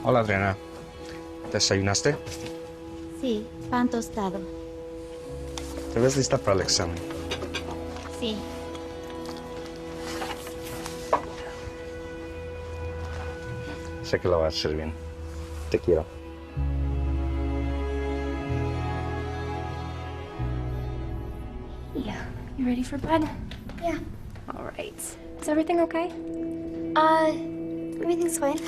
Hola, Adriana. ¿Desayunaste? Sí, pan tostado. ¿Te ves lista para el examen? Sí. Sé que lo vas a hacer bien. Te quiero. Yeah. You ready for bed? Yeah. All right. Is everything okay? Everything's fine.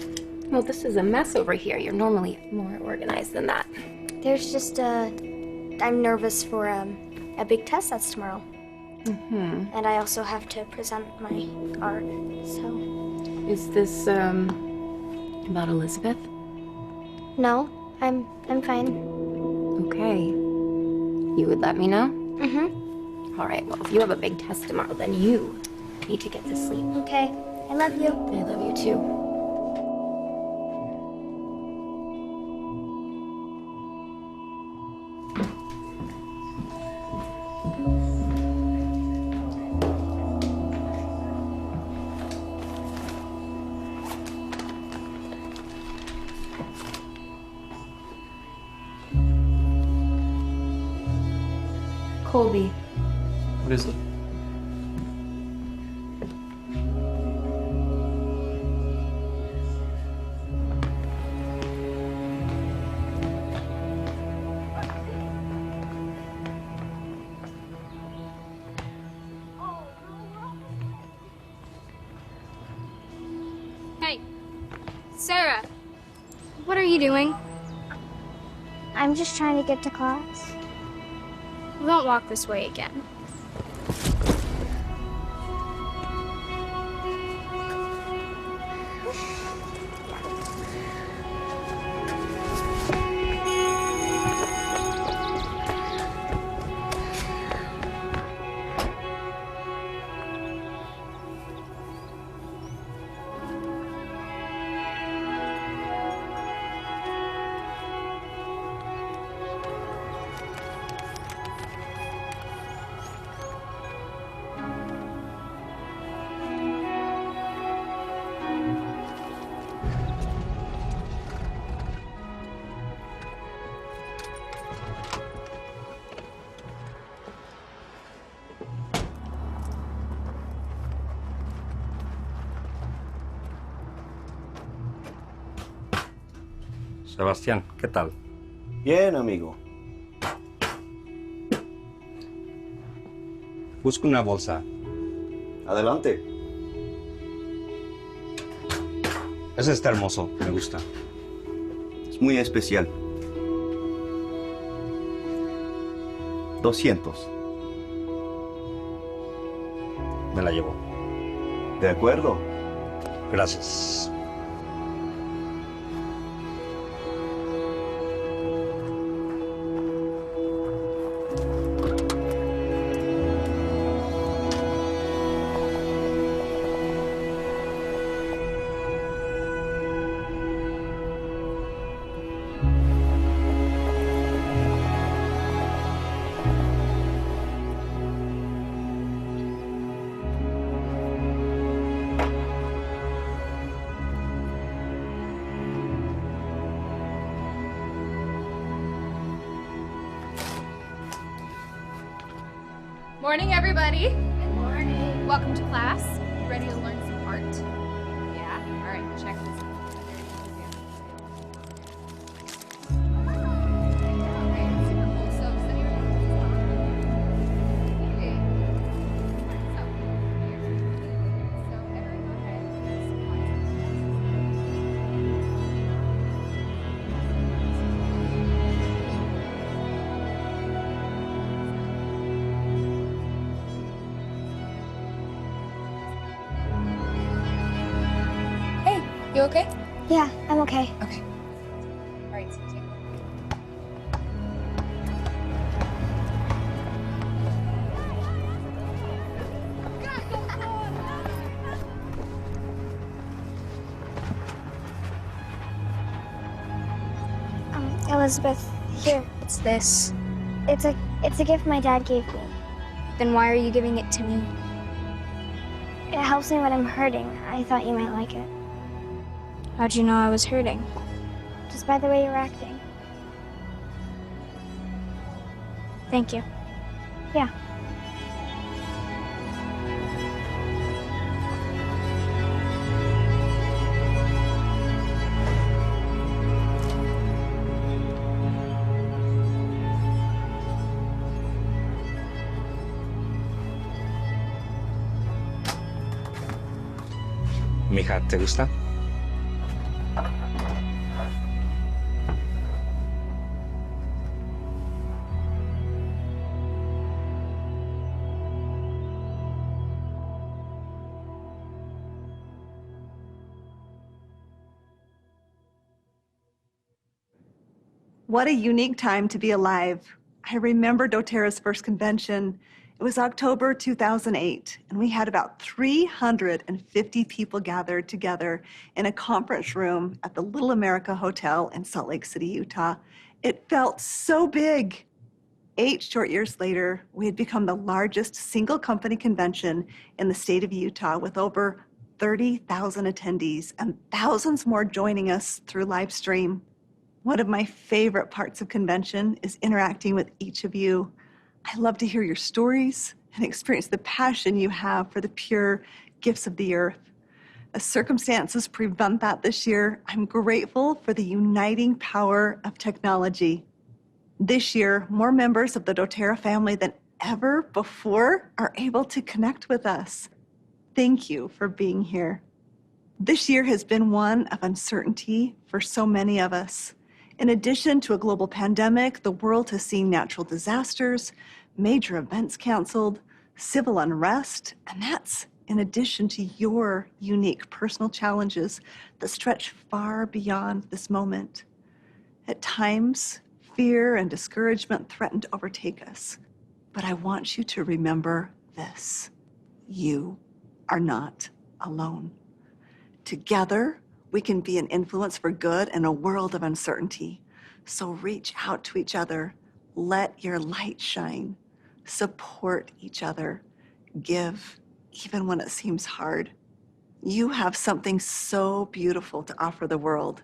Well, this is a mess over here. You're normally more organized than that. There's just, I'm nervous for, a big test that's tomorrow. Mm-hmm. And I also have to present my art, so... Is this, about Elizabeth? No, I'm fine. Okay. You would let me know? Mm-hmm. All right, well, if you have a big test tomorrow, then you need to get to sleep. Okay. I love you. I love you, too. Colby. What is it? Hey, Sarah, what are you doing? I'm just trying to get to class. Don't walk this way again. Sebastián, ¿qué tal? Bien, amigo. Busco una bolsa. Adelante. Ese está hermoso, me gusta. Es muy especial. 200. Me la llevo. De acuerdo. Gracias. Morning, everybody. Good morning. Welcome to class. Ready to learn some art? Yeah? All right, check this out. Okay, super cool. So, does anyone want to talk? Okay. So, everyone go ahead. You okay? Yeah, I'm okay. Okay. All right, so take a look. Elizabeth, here. What's this? It's a gift my dad gave me. Then why are you giving it to me? It helps me when I'm hurting. I thought you might like it. How'd you know I was hurting? Just by the way you're acting. Thank you. Yeah. Mija, ¿te gusta? What a unique time to be alive. I remember dōTERRA's first convention. It was October 2008, and we had about 350 people gathered together in a conference room at the Little America Hotel in Salt Lake City, Utah. It felt so big. 8 short years later, we had become the largest single company convention in the state of Utah with over 30,000 attendees and thousands more joining us through live stream. One of my favorite parts of convention is interacting with each of you. I love to hear your stories and experience the passion you have for the pure gifts of the earth. As circumstances prevent that this year, I'm grateful for the uniting power of technology. This year, more members of the dōTERRA family than ever before are able to connect with us. Thank you for being here. This year has been one of uncertainty for so many of us. In addition to a global pandemic, the world has seen natural disasters, major events canceled, civil unrest, and that's in addition to your unique personal challenges that stretch far beyond this moment. At times, fear and discouragement threaten to overtake us, but I want you to remember this: you are not alone. Together, we can be an influence for good in a world of uncertainty. So reach out to each other, let your light shine, support each other, give, even when it seems hard. You have something so beautiful to offer the world.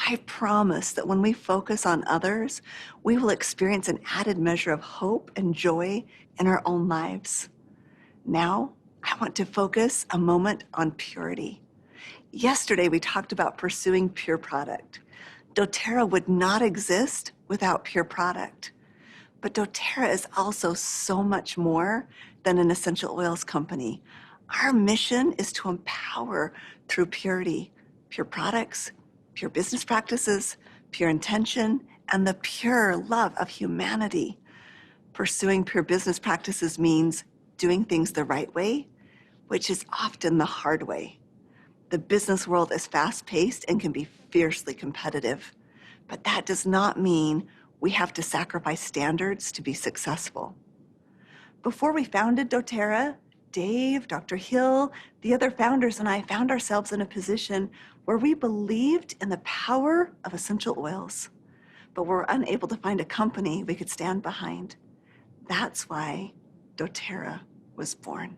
I promise that when we focus on others, we will experience an added measure of hope and joy in our own lives. Now, I want to focus a moment on purity. Yesterday, we talked about pursuing pure product. dōTERRA would not exist without pure product. But dōTERRA is also so much more than an essential oils company. Our mission is to empower through purity, pure products, pure business practices, pure intention, and the pure love of humanity. Pursuing pure business practices means doing things the right way, which is often the hard way. The business world is fast-paced and can be fiercely competitive, but that does not mean we have to sacrifice standards to be successful. Before we founded dōTERRA, Dave, Dr. Hill, the other founders, and I found ourselves in a position where we believed in the power of essential oils, but were unable to find a company we could stand behind. That's why dōTERRA was born.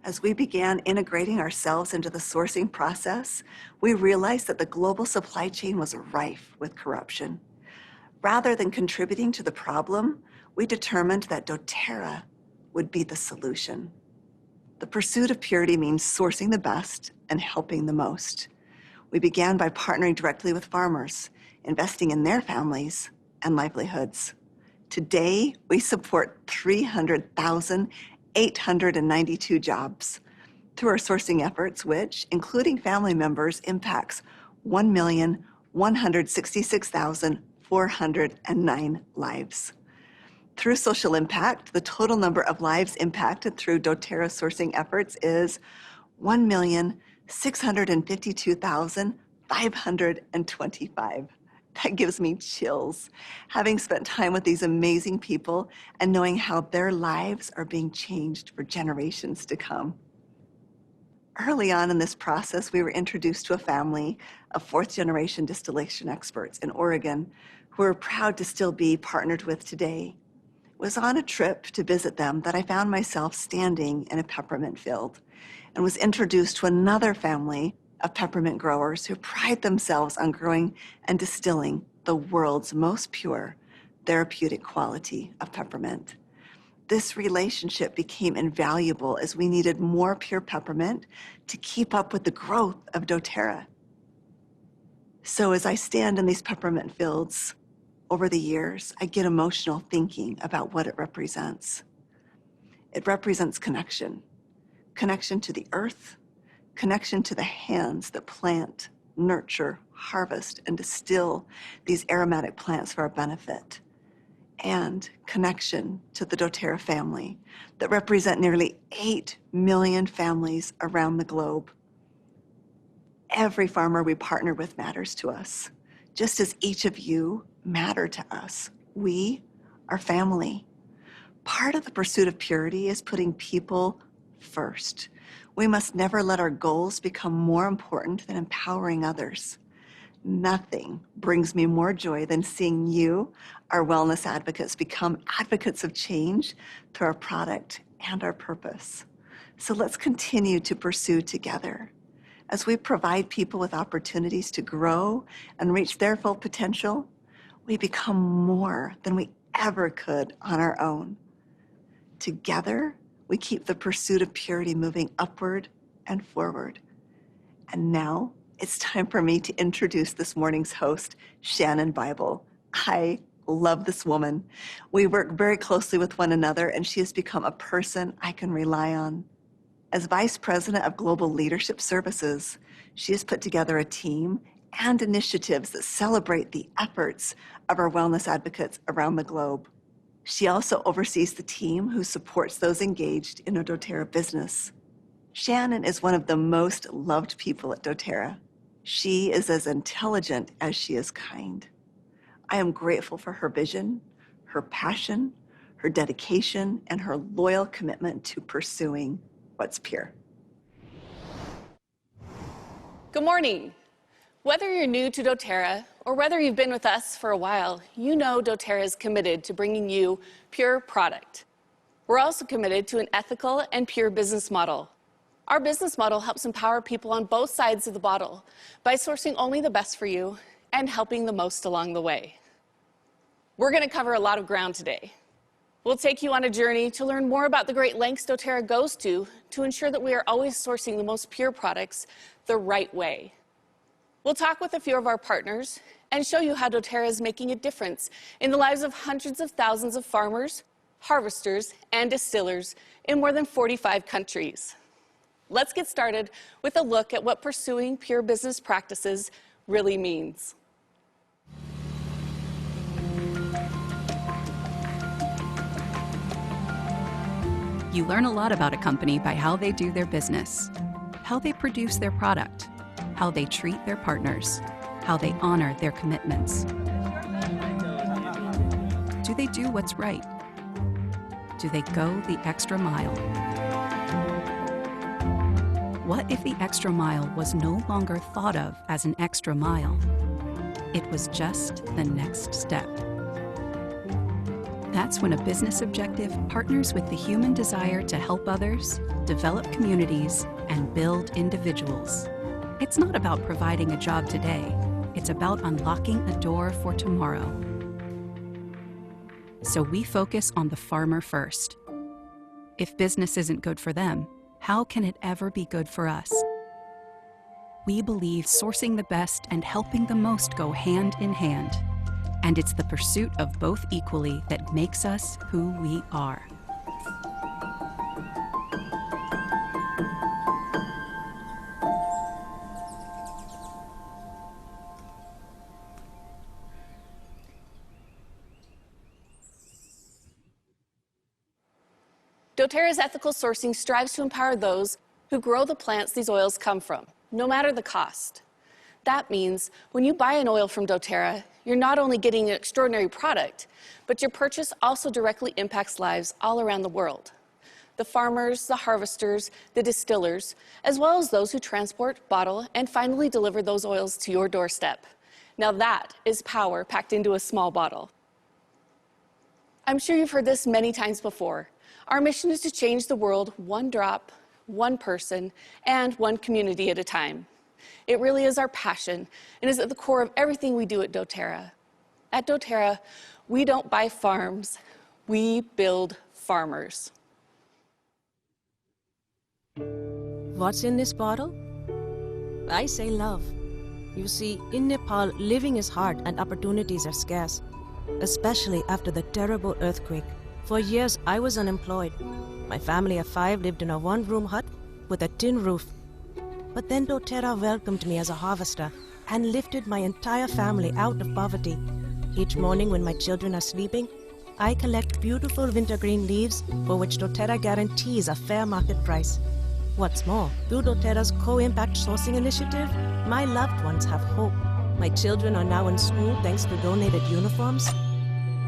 As we began integrating ourselves into the sourcing process, we realized that the global supply chain was rife with corruption. Rather than contributing to the problem, we determined that dōTERRA would be the solution. The pursuit of purity means sourcing the best and helping the most. We began by partnering directly with farmers, investing in their families and livelihoods. Today, we support 300,892 jobs through our sourcing efforts, which, including family members, impacts 1,166,409 lives. Through social impact, the total number of lives impacted through dōTERRA sourcing efforts is 1,652,525. That gives me chills, having spent time with these amazing people and knowing how their lives are being changed for generations to come. Early on in this process, we were introduced to a family of fourth-generation distillation experts in Oregon who we're proud to still be partnered with today. It was on a trip to visit them that I found myself standing in a peppermint field and was introduced to another family of peppermint growers who pride themselves on growing and distilling the world's most pure, therapeutic quality of peppermint. This relationship became invaluable as we needed more pure peppermint to keep up with the growth of dōTERRA. So as I stand in these peppermint fields, over the years, I get emotional thinking about what it represents. It represents connection. Connection to the earth, connection to the hands that plant, nurture, harvest, and distill these aromatic plants for our benefit. And connection to the dōTERRA family that represent nearly 8 million families around the globe. Every farmer we partner with matters to us, just as each of you matter to us. We are family. Part of the pursuit of purity is putting people first. We must never let our goals become more important than empowering others. Nothing brings me more joy than seeing you, our wellness advocates, become advocates of change through our product and our purpose. So let's continue to pursue together. As we provide people with opportunities to grow and reach their full potential, we become more than we ever could on our own. Together, we keep the pursuit of purity moving upward and forward. And now it's time for me to introduce this morning's host, Shannon Bible. I love this woman. We work very closely with one another, and she has become a person I can rely on. As Vice President of Global Leadership Services, she has put together a team and initiatives that celebrate the efforts of our wellness advocates around the globe. She also oversees the team who supports those engaged in a dōTERRA business. Shannon is one of the most loved people at dōTERRA. She is as intelligent as she is kind. I am grateful for her vision, her passion, her dedication, and her loyal commitment to pursuing what's pure. Good morning. Whether you're new to dōTERRA or whether you've been with us for a while, you know dōTERRA is committed to bringing you pure product. We're also committed to an ethical and pure business model. Our business model helps empower people on both sides of the bottle by sourcing only the best for you and helping the most along the way. We're going to cover a lot of ground today. We'll take you on a journey to learn more about the great lengths dōTERRA goes to ensure that we are always sourcing the most pure products the right way. We'll talk with a few of our partners and show you how dōTERRA is making a difference in the lives of hundreds of thousands of farmers, harvesters, and distillers in more than 45 countries. Let's get started with a look at what pursuing pure business practices really means. You learn a lot about a company by how they do their business, how they produce their product, how they treat their partners, how they honor their commitments. Do they do what's right? Do they go the extra mile? What if the extra mile was no longer thought of as an extra mile? It was just the next step. That's when a business objective partners with the human desire to help others, develop communities, and build individuals. It's not about providing a job today. It's about unlocking a door for tomorrow. So we focus on the farmer first. If business isn't good for them, how can it ever be good for us? We believe sourcing the best and helping the most go hand in hand. And it's the pursuit of both equally that makes us who we are. dōTERRA's ethical sourcing strives to empower those who grow the plants these oils come from, no matter the cost. That means when you buy an oil from dōTERRA, you're not only getting an extraordinary product, but your purchase also directly impacts lives all around the world. The farmers, the harvesters, the distillers, as well as those who transport, bottle, and finally deliver those oils to your doorstep. Now that is power packed into a small bottle. I'm sure you've heard this many times before. Our mission is to change the world one drop, one person, and one community at a time. It really is our passion and is at the core of everything we do at dōTERRA. At dōTERRA, we don't buy farms, we build farmers. What's in this bottle? I say love. You see, in Nepal, living is hard and opportunities are scarce, especially after the terrible earthquake. For years, I was unemployed. My family of 5 lived in a one-room hut with a tin roof. But then dōTERRA welcomed me as a harvester and lifted my entire family out of poverty. Each morning when my children are sleeping, I collect beautiful wintergreen leaves for which dōTERRA guarantees a fair market price. What's more, through dōTERRA's Co-Impact sourcing initiative, my loved ones have hope. My children are now in school thanks to donated uniforms.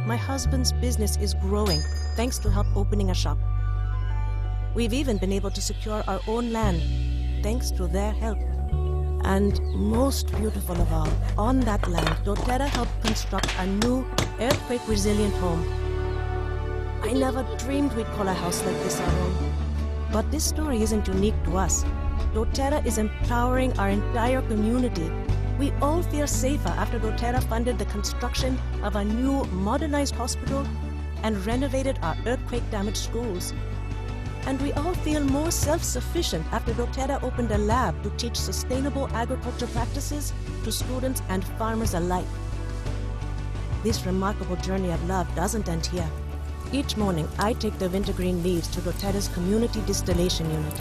My husband's business is growing thanks to help opening a shop. We've even been able to secure our own land thanks to their help. And most beautiful of all, on that land, dōTERRA helped construct a new earthquake-resilient home. I never dreamed we'd call a house like this our home. But this story isn't unique to us. dōTERRA is empowering our entire community. We all feel safer after dōTERRA funded the construction of a new modernized hospital and renovated our earthquake-damaged schools. And we all feel more self-sufficient after dōTERRA opened a lab to teach sustainable agriculture practices to students and farmers alike. This remarkable journey of love doesn't end here. Each morning, I take the wintergreen leaves to dōTERRA's community distillation unit.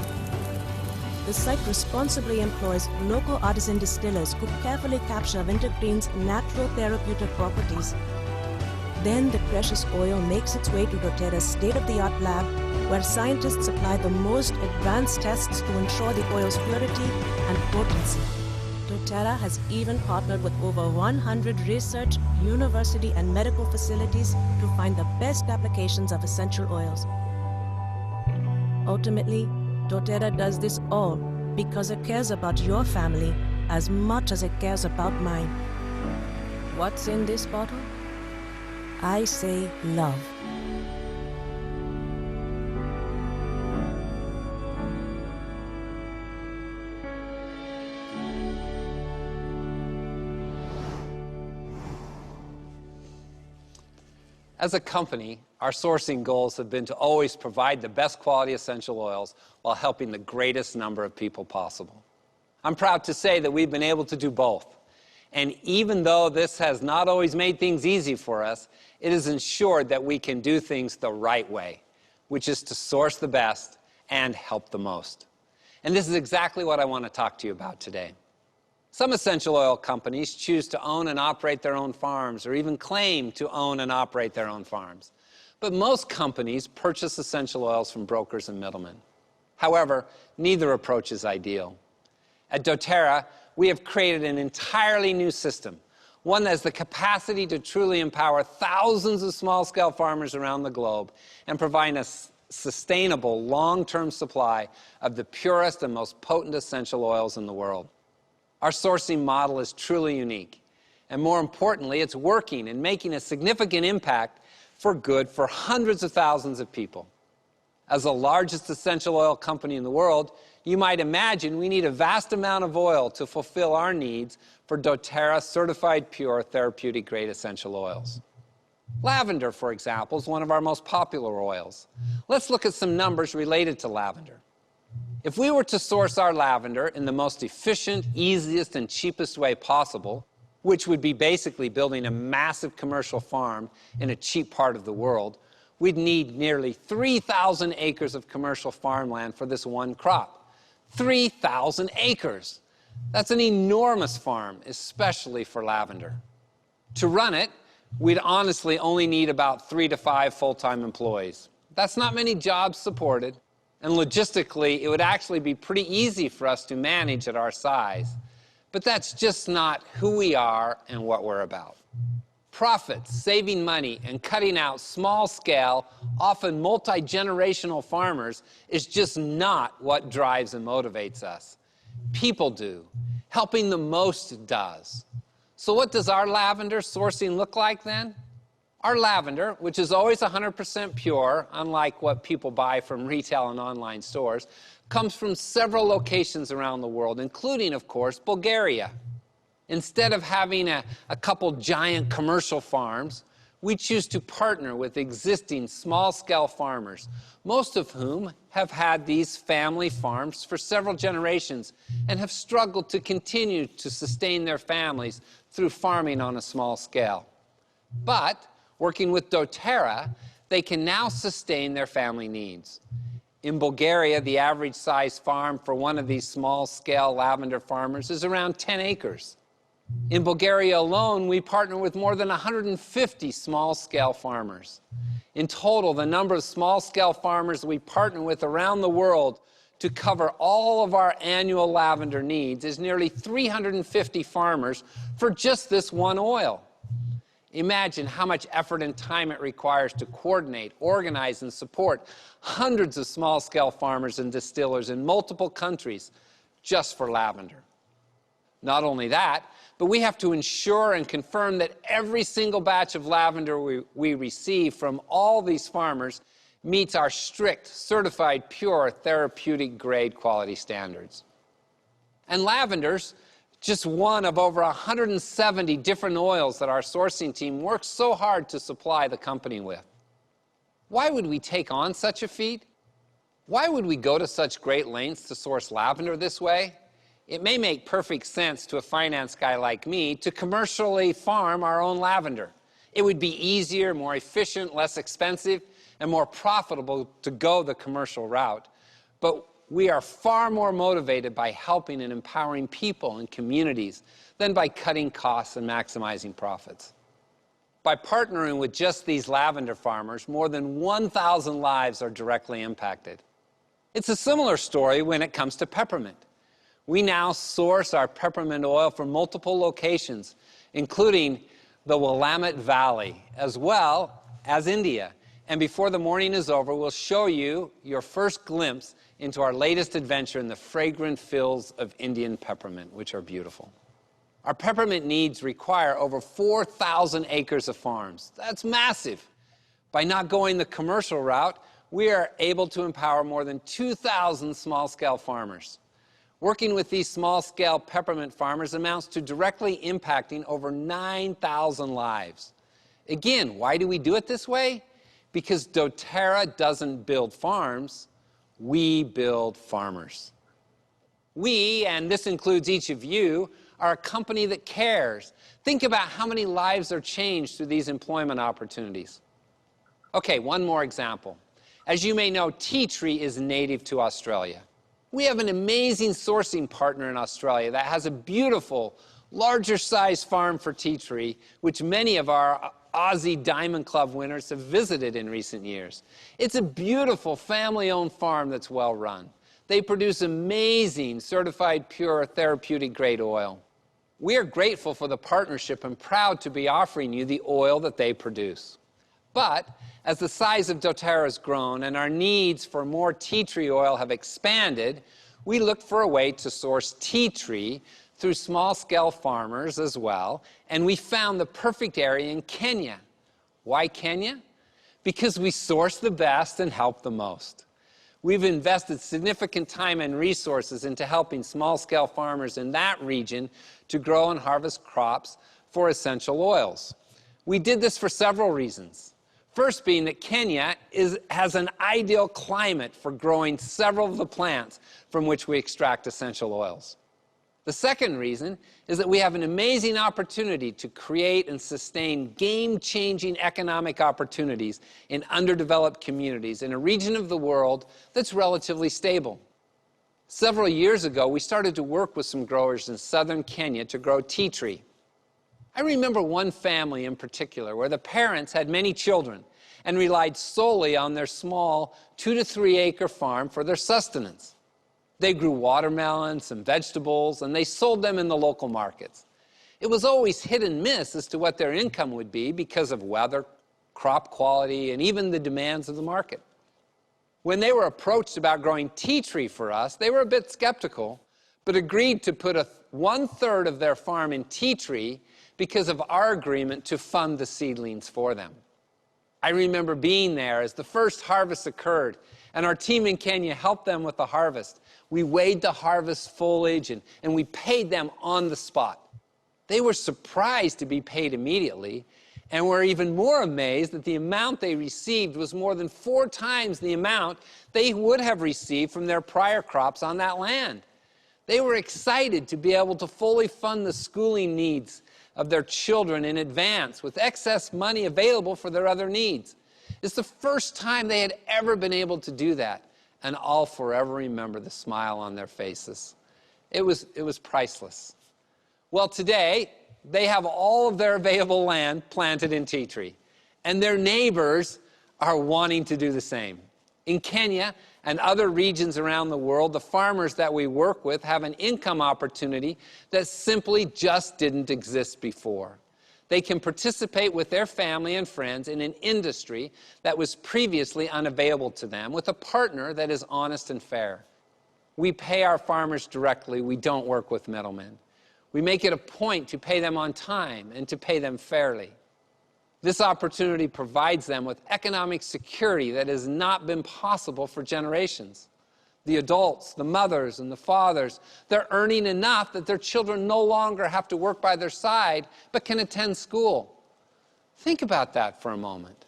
The site responsibly employs local artisan distillers who carefully capture wintergreen's natural therapeutic properties. Then the precious oil makes its way to dōTERRA's state-of-the-art lab, where scientists apply the most advanced tests to ensure the oil's purity and potency. dōTERRA has even partnered with over 100 research, university, and medical facilities to find the best applications of essential oils. Ultimately, dōTERRA does this all because it cares about your family as much as it cares about mine. What's in this bottle? I say love. As a company, our sourcing goals have been to always provide the best quality essential oils while helping the greatest number of people possible. I'm proud to say that we've been able to do both. And even though this has not always made things easy for us, it has ensured that we can do things the right way, which is to source the best and help the most. And this is exactly what I want to talk to you about today. Some essential oil companies choose to own and operate their own farms, or even claim to own and operate their own farms. But most companies purchase essential oils from brokers and middlemen. However, neither approach is ideal. At dōTERRA, we have created an entirely new system, one that has the capacity to truly empower thousands of small-scale farmers around the globe and provide a sustainable, long-term supply of the purest and most potent essential oils in the world. Our sourcing model is truly unique, and more importantly, it's working and making a significant impact for good for hundreds of thousands of people. As the largest essential oil company in the world, you might imagine we need a vast amount of oil to fulfill our needs for dōTERRA certified pure therapeutic grade essential oils. Lavender, for example, is one of our most popular oils. Let's look at some numbers related to lavender. If we were to source our lavender in the most efficient, easiest, and cheapest way possible, which would be basically building a massive commercial farm in a cheap part of the world, we'd need nearly 3,000 acres of commercial farmland for this one crop. 3,000 acres! That's an enormous farm, especially for lavender. To run it, we'd honestly only need about 3 to 5 full-time employees. That's not many jobs supported. And logistically, it would actually be pretty easy for us to manage at our size. But that's just not who we are and what we're about. Profits, saving money, and cutting out small-scale, often multi-generational farmers is just not what drives and motivates us. People do. Helping the most does. So what does our lavender sourcing look like then? Our lavender, which is always 100% pure, unlike what people buy from retail and online stores, comes from several locations around the world, including, of course, Bulgaria. Instead of having a couple giant commercial farms, we choose to partner with existing small-scale farmers, most of whom have had these family farms for several generations and have struggled to continue to sustain their families through farming on a small scale. But, working with dōTERRA, they can now sustain their family needs. In Bulgaria, the average size farm for one of these small-scale lavender farmers is around 10 acres. In Bulgaria alone, we partner with more than 150 small-scale farmers. In total, the number of small-scale farmers we partner with around the world to cover all of our annual lavender needs is nearly 350 farmers for just this one oil. Imagine how much effort and time it requires to coordinate, organize, and support hundreds of small-scale farmers and distillers in multiple countries just for lavender. Not only that, but we have to ensure and confirm that every single batch of lavender we receive from all these farmers meets our strict, certified, pure, therapeutic-grade quality standards. And lavender's just one of over 170 different oils that our sourcing team works so hard to supply the company with. Why would we take on such a feat? Why would we go to such great lengths to source lavender this way? It may make perfect sense to a finance guy like me to commercially farm our own lavender. It would be easier, more efficient, less expensive, and more profitable to go the commercial route. But we are far more motivated by helping and empowering people and communities than by cutting costs and maximizing profits. By partnering with just these lavender farmers, more than 1,000 lives are directly impacted. It's a similar story when it comes to peppermint. We now source our peppermint oil from multiple locations, including the Willamette Valley, as well as India. And before the morning is over, we'll show you your first glimpse into our latest adventure in the fragrant fields of Indian peppermint, which are beautiful. Our peppermint needs require over 4,000 acres of farms. That's massive. By not going the commercial route, we are able to empower more than 2,000 small-scale farmers. Working with these small-scale peppermint farmers amounts to directly impacting over 9,000 lives. Again, why do we do it this way? Because dōTERRA doesn't build farms, we build farmers. We, and this includes each of you, are a company that cares. Think about how many lives are changed through these employment opportunities. Okay, one more example. As you may know, tea tree is native to Australia. We have an amazing sourcing partner in Australia that has a beautiful, larger-sized farm for tea tree, which many of our Aussie Diamond Club winners have visited in recent years. It's a beautiful, family-owned farm that's well-run. They produce amazing, certified, pure, therapeutic-grade oil. We are grateful for the partnership and proud to be offering you the oil that they produce. But as the size of dōTERRA has grown and our needs for more tea tree oil have expanded, we looked for a way to source tea tree through small-scale farmers as well, and we found the perfect area in Kenya. Why Kenya? Because we source the best and help the most. We've invested significant time and resources into helping small-scale farmers in that region to grow and harvest crops for essential oils. We did this for several reasons. First being that Kenya has an ideal climate for growing several of the plants from which we extract essential oils. The second reason is that we have an amazing opportunity to create and sustain game-changing economic opportunities in underdeveloped communities in a region of the world that's relatively stable. Several years ago, we started to work with some growers in southern Kenya to grow tea tree. I remember one family in particular where the parents had many children and relied solely on their small 2 to 3 acre farm for their sustenance. They grew watermelons and vegetables, and they sold them in the local markets. It was always hit and miss as to what their income would be because of weather, crop quality, and even the demands of the market. When they were approached about growing tea tree for us, they were a bit skeptical, but agreed to put 1/3 of their farm in tea tree because of our agreement to fund the seedlings for them. I remember being there as the first harvest occurred And our team in Kenya helped them with the harvest. We weighed the harvest foliage and we paid them on the spot. They were surprised to be paid immediately, and were even more amazed that the amount they received was more than 4 times the amount they would have received from their prior crops on that land. They were excited to be able to fully fund the schooling needs of their children in advance with excess money available for their other needs. It's the first time they had ever been able to do that, and I'll forever remember the smile on their faces. It was priceless. Well, today, they have all of their available land planted in tea tree, and their neighbors are wanting to do the same. In Kenya and other regions around the world, the farmers that we work with have an income opportunity that simply just didn't exist before. They can participate with their family and friends in an industry that was previously unavailable to them, with a partner that is honest and fair. We pay our farmers directly. We don't work with middlemen. We make it a point to pay them on time and to pay them fairly. This opportunity provides them with economic security that has not been possible for generations. The adults, the mothers and the fathers, they're earning enough that their children no longer have to work by their side, but can attend school. Think about that for a moment.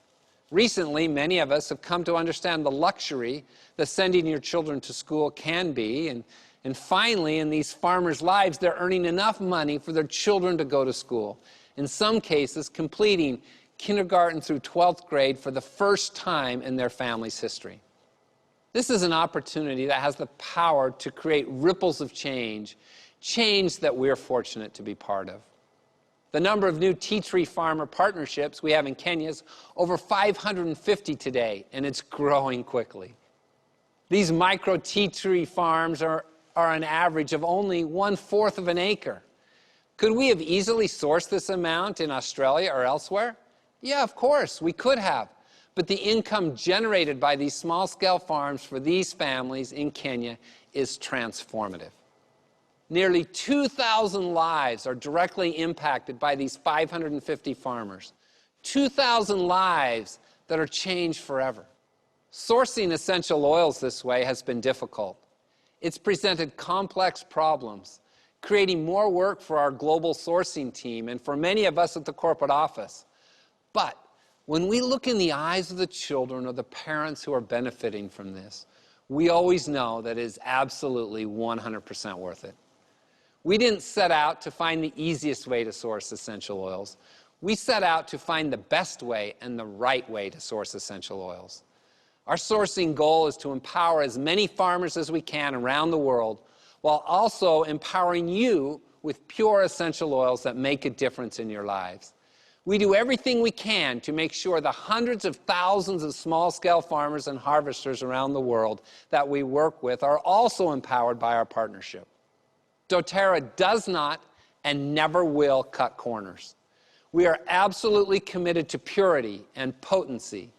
Recently, many of us have come to understand the luxury that sending your children to school can be, and finally, in these farmers' lives, they're earning enough money for their children to go to school. In some cases, completing kindergarten through 12th grade for the first time in their family's history. This is an opportunity that has the power to create ripples of change that we're fortunate to be part of. The number of new tea tree farmer partnerships we have in Kenya is over 550 today, and it's growing quickly. These micro tea tree farms are an average of only 1/4 of an acre. Could we have easily sourced this amount in Australia or elsewhere? Yeah, of course, we could have. But the income generated by these small-scale farms for these families in Kenya is transformative. Nearly 2,000 lives are directly impacted by these 550 farmers. 2,000 lives that are changed forever. Sourcing essential oils this way has been difficult. It's presented complex problems, creating more work for our global sourcing team and for many of us at the corporate office. But when we look in the eyes of the children or the parents who are benefiting from this, we always know that it is absolutely 100% worth it. We didn't set out to find the easiest way to source essential oils. We set out to find the best way and the right way to source essential oils. Our sourcing goal is to empower as many farmers as we can around the world, while also empowering you with pure essential oils that make a difference in your lives. We do everything we can to make sure the hundreds of thousands of small-scale farmers and harvesters around the world that we work with are also empowered by our partnership. dōTERRA does not and never will cut corners. We are absolutely committed to purity and potency,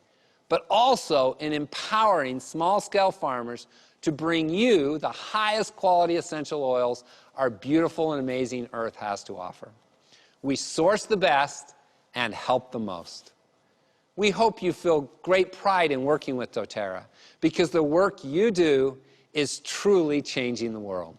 but also in empowering small-scale farmers to bring you the highest quality essential oils our beautiful and amazing earth has to offer. We source the best and help the most. We hope you feel great pride in working with dōTERRA, because the work you do is truly changing the world.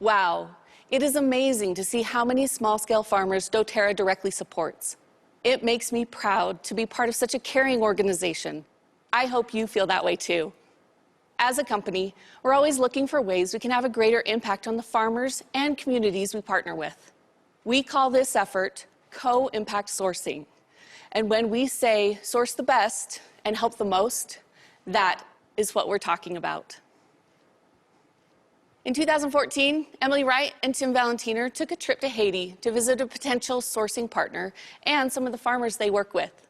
Wow, it is amazing to see how many small-scale farmers dōTERRA directly supports. It makes me proud to be part of such a caring organization. I hope you feel that way too. As a company, we're always looking for ways we can have a greater impact on the farmers and communities we partner with. We call this effort co-impact sourcing. And when we say source the best and help the most, that is what we're talking about. In 2014, Emily Wright and Tim Valentiner took a trip to Haiti to visit a potential sourcing partner and some of the farmers they work with.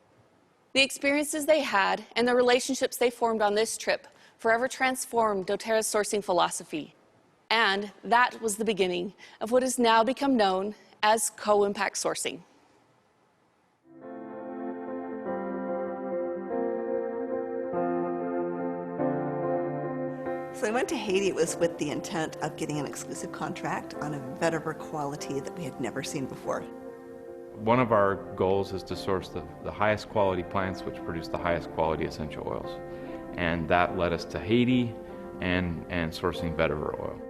The experiences they had and the relationships they formed on this trip forever transformed dōTERRA's sourcing philosophy. And that was the beginning of what has now become known as co-impact sourcing. So I went to Haiti. It was with the intent of getting an exclusive contract on a vetiver quality that we had never seen before. One of our goals is to source the highest quality plants which produce the highest quality essential oils. And that led us to Haiti and sourcing vetiver oil.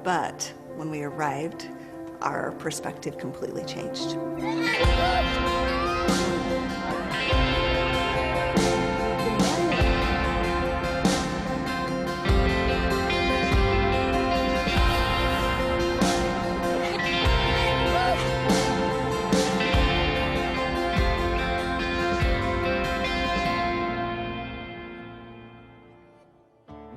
But when we arrived, our perspective completely changed.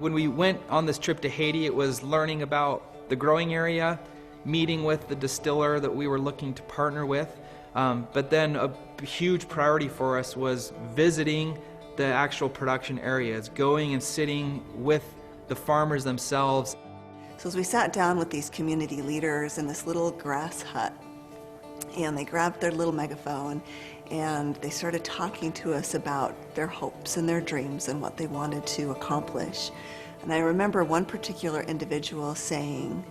When we went on this trip to Haiti, it was learning about the growing area, meeting with the distiller that we were looking to partner with. But then a huge priority for us was visiting the actual production areas, going and sitting with the farmers themselves. So as we sat down with these community leaders in this little grass hut, and they grabbed their little megaphone and they started talking to us about their hopes and their dreams and what they wanted to accomplish. And I remember one particular individual saying,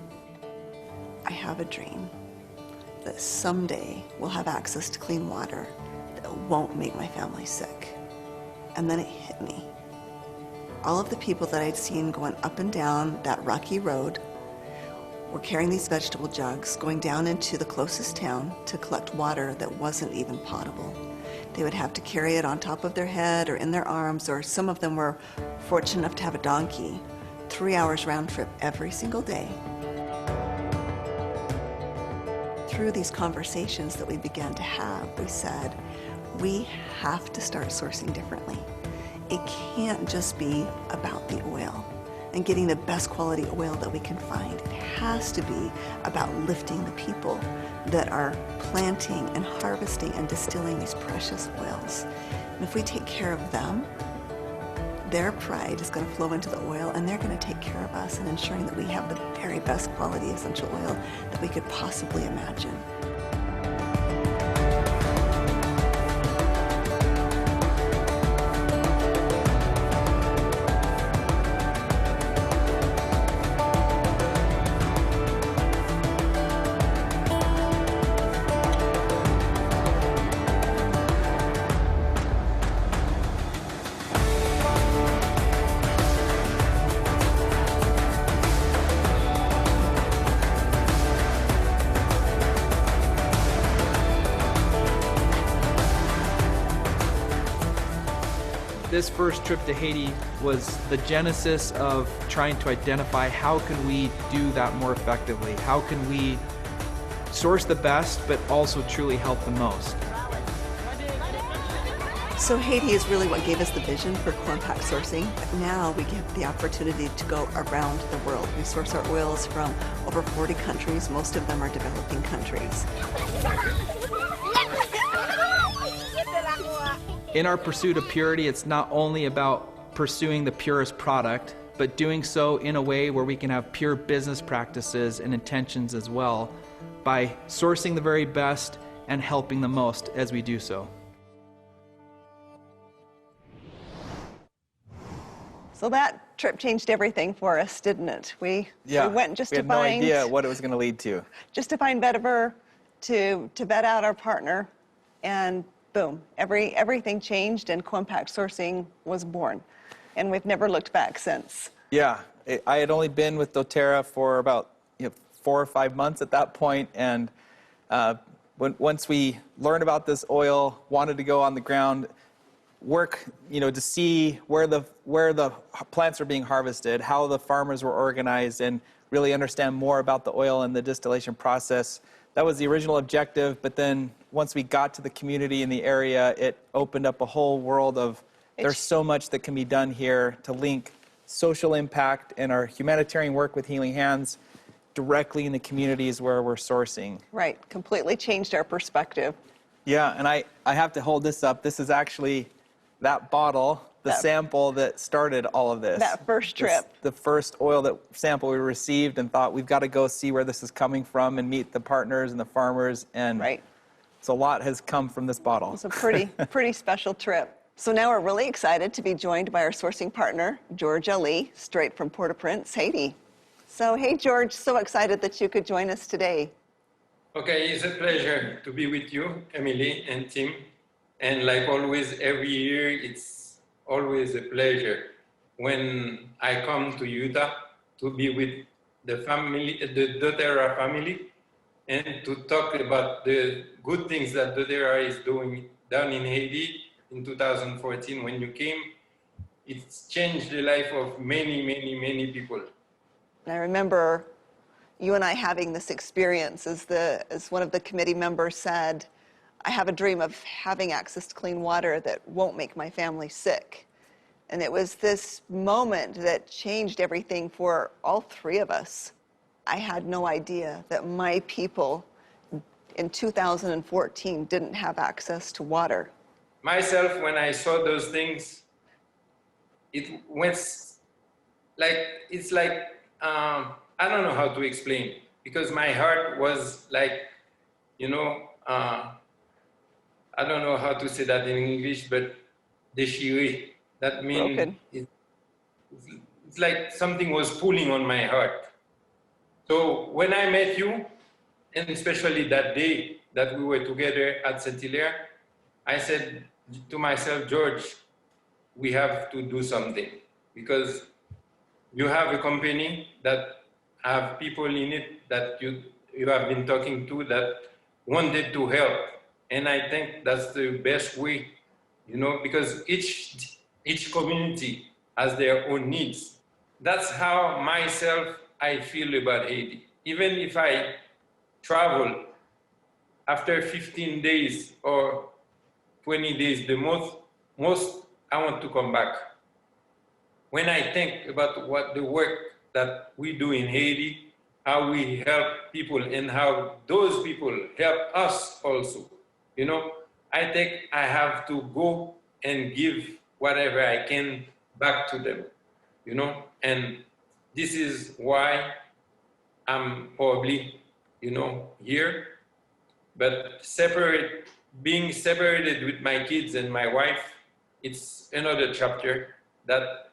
I have a dream that someday we'll have access to clean water that won't make my family sick. And then it hit me. All of the people that I'd seen going up and down that rocky road were carrying these vegetable jugs, going down into the closest town to collect water that wasn't even potable. They would have to carry it on top of their head or in their arms, or some of them were fortunate enough to have a donkey, 3 hours round trip every single day. Through these conversations that we began to have, we said, we have to start sourcing differently. It can't just be about the oil and getting the best quality oil that we can find. It has to be about lifting the people that are planting and harvesting and distilling these precious oils. And if we take care of them, their pride is going to flow into the oil, and they're going to take care of us in ensuring that we have the very best quality essential oil that we could possibly imagine. This first trip to Haiti was the genesis of trying to identify how can we do that more effectively? How can we source the best, but also truly help the most? So Haiti is really what gave us the vision for co-impact sourcing. Now we get the opportunity to go around the world. We source our oils from over 40 countries. Most of them are developing countries. In our pursuit of purity, it's not only about pursuing the purest product, but doing so in a way where we can have pure business practices and intentions as well, by sourcing the very best and helping the most as we do so. So that trip changed everything for us, didn't it? We went just we to had find no idea what it was going to lead to. Just to find vetiver, to vet out our partner, and boom, everything changed and co-impact sourcing was born. And we've never looked back since. Yeah, I had only been with dōTERRA for about 4 or 5 months at that point, and once we learned about this oil, wanted to go on the ground, work, to see where the plants are being harvested, how the farmers were organized, and really understand more about the oil and the distillation process. That was the original objective, but then once we got to the community in the area, it opened up a whole world of, there's so much that can be done here to link social impact and our humanitarian work with Healing Hands directly in the communities where we're sourcing. Right, completely changed our perspective. Yeah, and I have to hold this up. This is actually that bottle, the sample that started all of this. That first trip. The first oil sample we received, and thought, we've got to go see where this is coming from and meet the partners and the farmers. And so a lot has come from this bottle. It's a pretty special trip. So now we're really excited to be joined by our sourcing partner, Georges Elie, straight from Port-au-Prince, Haiti. So hey, George, so excited that you could join us today. Okay, it's a pleasure to be with you, Emily and Tim. And like always, every year, it's always a pleasure when I come to Utah to be with the family, the dōTERRA family, and to talk about the good things that dōTERRA is doing down in Haiti in 2014 when you came. It's changed the life of many, many, many people. And I remember you and I having this experience as one of the committee members said, I have a dream of having access to clean water that won't make my family sick. And it was this moment that changed everything for all three of us. I had no idea that my people in 2014 didn't have access to water. Myself, when I saw those things, it went like, it's like, I don't know how to explain, because my heart was like, you know, I don't know how to say that in English, but déchiré. That means it's like something was pulling on my heart. So when I met you, and especially that day that we were together at Saint-Hilaire, I said to myself, George, we have to do something, because you have a company that have people in it that you have been talking to that wanted to help. And I think that's the best way, you know, because each community has their own needs. That's how myself I feel about Haiti. Even if I travel, after 15 days or 20 days, the most I want to come back. When I think about what the work that we do in Haiti, how we help people and how those people help us also, you know, I think I have to go and give whatever I can back to them, you know, and this is why I'm probably, you know, here, but being separated with my kids and my wife, it's another chapter that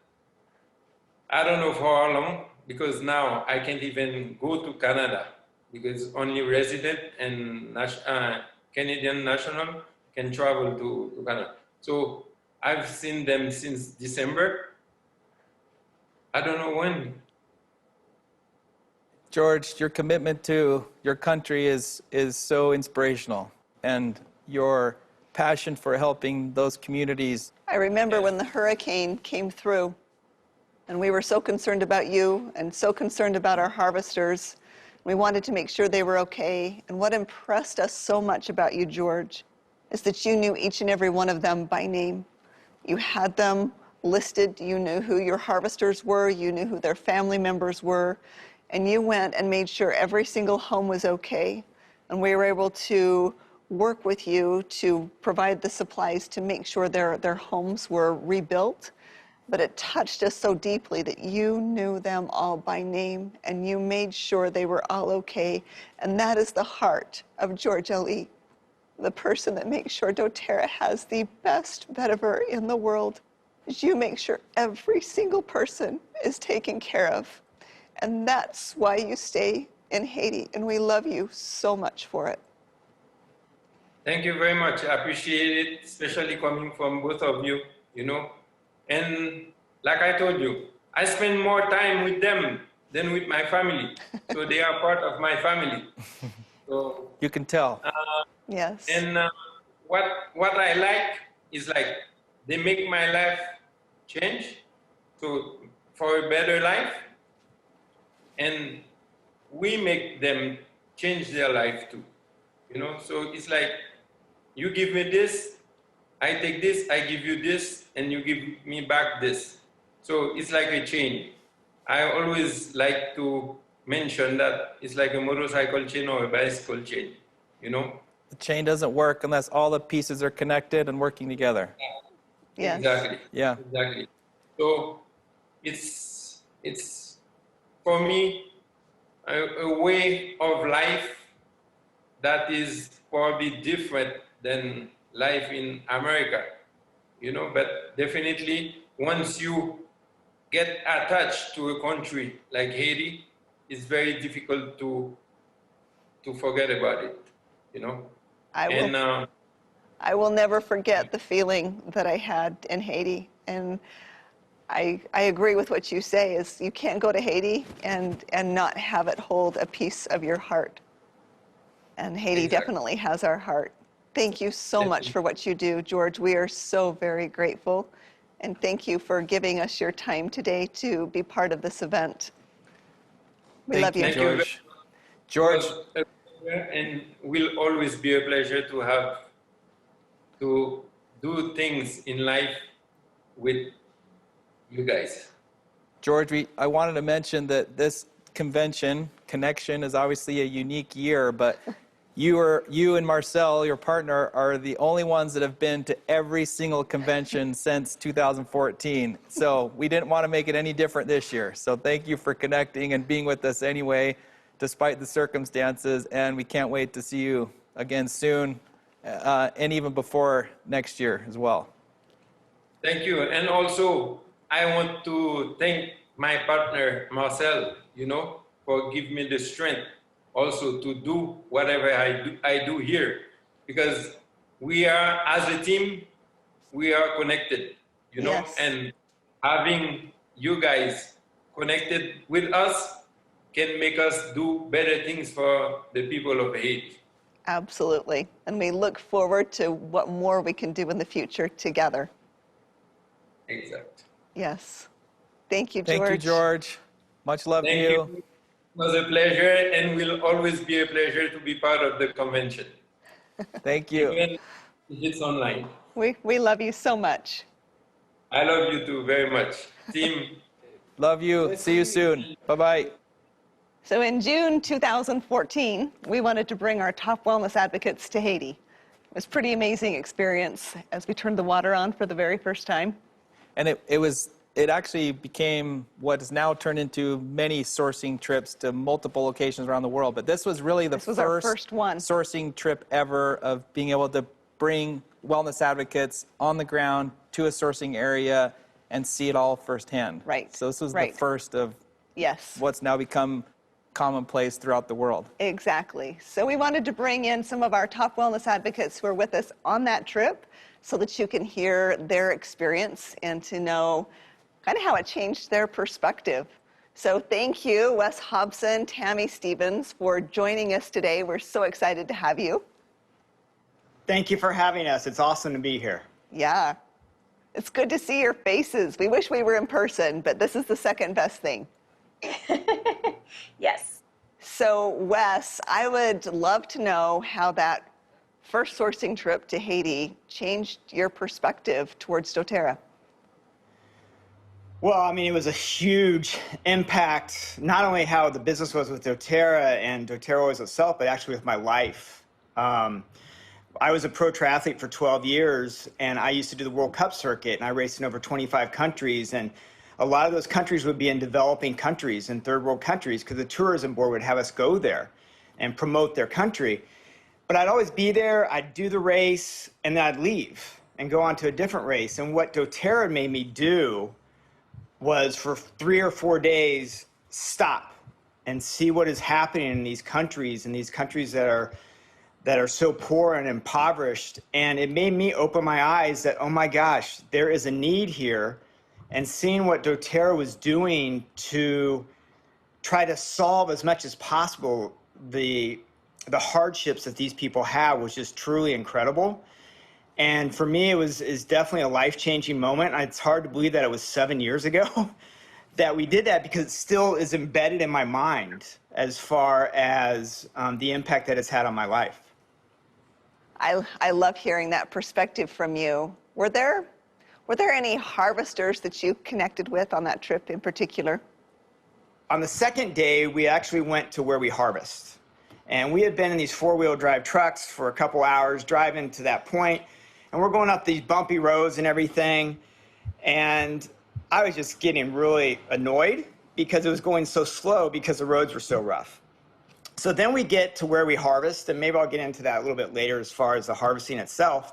I don't know for how long, because now I can't even go to Canada, because only resident and Canadian national can travel to Canada. So I've seen them since December. I don't know when. George, your commitment to your country is so inspirational, and your passion for helping those communities. I remember when the hurricane came through, and we were so concerned about you and so concerned about our harvesters. We wanted to make sure they were okay. And what impressed us so much about you, George, is that you knew each and every one of them by name. You had them listed. You knew who your harvesters were. You knew who their family members were. And you went and made sure every single home was okay. And we were able to work with you to provide the supplies to make sure their homes were rebuilt. But it touched us so deeply that you knew them all by name and you made sure they were all okay. And that is the heart of George Elie, the person that makes sure dōTERRA has the best vetiver in the world. You make sure every single person is taken care of. And that's why you stay in Haiti, and we love you so much for it. Thank you very much. I appreciate it, especially coming from both of you, you know. And like I told you, I spend more time with them than with my family. So they are part of my family. So you can tell. Yes. And what I like is like they make my life change for a better life. And we make them change their life too. You know, so it's like you give me this, I take this, I give you this, and you give me back this. So it's like a chain. I always like to mention that it's like a motorcycle chain or a bicycle chain, you know? The chain doesn't work unless all the pieces are connected and working together. Yeah. Exactly. Yeah. Exactly. So it's for me a way of life that is probably different than life in America, you know, but definitely once you get attached to a country like Haiti, it's very difficult to to forget about it, you know. I will never forget the feeling that I had in Haiti. And I agree with what you say, is you can't go to Haiti and not have it hold a piece of your heart. And Haiti definitely has our heart. Thank you so much for what you do, George. We are so very grateful. And thank you for giving us your time today to be part of this event. We love you. Thank you, George. And will always be a pleasure to have to do things in life with you guys. George, I wanted to mention that this connection is obviously a unique year, but you and Marcel, your partner, are the only ones that have been to every single convention since 2014. So we didn't want to make it any different this year. So thank you for connecting and being with us anyway, despite the circumstances. And we can't wait to see you again soon, and even before next year as well. Thank you. And also, I want to thank my partner, Marcel, you know, for giving me the strength also to do whatever I do here. Because we are, as a team, we are connected, you know, and having you guys connected with us can make us do better things for the people of Haiti. Absolutely. And we look forward to what more we can do in the future together. Exactly. Yes. Thank you, George. Thank you, George. Much love to you. It was a pleasure, and will always be a pleasure to be part of the convention. Thank you. Even if it's online. We love you so much. I love you too very much. Team. Love you. See you soon. Bye-bye. So in June 2014, we wanted to bring our top wellness advocates to Haiti. It was a pretty amazing experience as we turned the water on for the very first time. And it actually became what has now turned into many sourcing trips to multiple locations around the world. But this was really the first one sourcing trip ever of being able to bring wellness advocates on the ground to a sourcing area and see it all firsthand. Right. So this was the first of what's now become commonplace throughout the world. Exactly. So we wanted to bring in some of our top wellness advocates who are with us on that trip so that you can hear their experience and to know kind of how it changed their perspective. So thank you, Wes Hobson, Tammy Stevens, for joining us today. We're so excited to have you. Thank you for having us. It's awesome to be here. Yeah. It's good to see your faces. We wish we were in person, but this is the second best thing. Yes. So, Wes, I would love to know how that first sourcing trip to Haiti changed your perspective towards dōTERRA. Well, I mean, it was a huge impact, not only how the business was with dōTERRA and dōTERRA was itself, but actually with my life. I was a pro triathlete for 12 years, and I used to do the World Cup circuit, and I raced in over 25 countries, and a lot of those countries would be in developing countries and third world countries because the tourism board would have us go there and promote their country. But I'd always be there, I'd do the race, and then I'd leave and go on to a different race. And what dōTERRA made me do was for 3 or 4 days, stop and see what is happening in these countries that are so poor and impoverished. And it made me open my eyes that, oh my gosh, there is a need here. And seeing what dōTERRA was doing to try to solve as much as possible the hardships that these people have was just truly incredible. And for me, is definitely a life-changing moment. It's hard to believe that it was 7 years ago that we did that, because it still is embedded in my mind as far as the impact that it's had on my life. I love hearing that perspective from you. Were there any harvesters that you connected with on that trip in particular? On the second day, we actually went to where we harvest. And we had been in these four-wheel drive trucks for a couple hours driving to that point. And we're going up these bumpy roads and everything. And I was just getting really annoyed because it was going so slow because the roads were so rough. So then we get to where we harvest, and maybe I'll get into that a little bit later as far as the harvesting itself.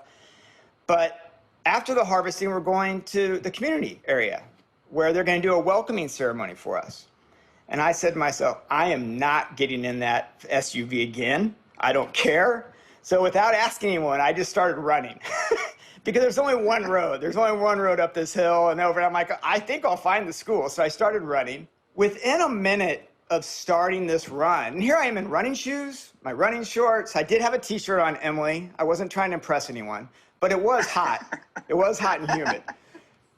But after the harvesting, we're going to the community area where they're going to do a welcoming ceremony for us. And I said to myself, I am not getting in that SUV again. I don't care. So without asking anyone, I just started running. Because there's only one road. There's only one road up this hill and over. And I'm like, I think I'll find the school. So I started running. Within a minute of starting this run, and here I am in running shoes, my running shorts. I did have a t-shirt on, Emily. I wasn't trying to impress anyone, but it was hot. It was hot and humid.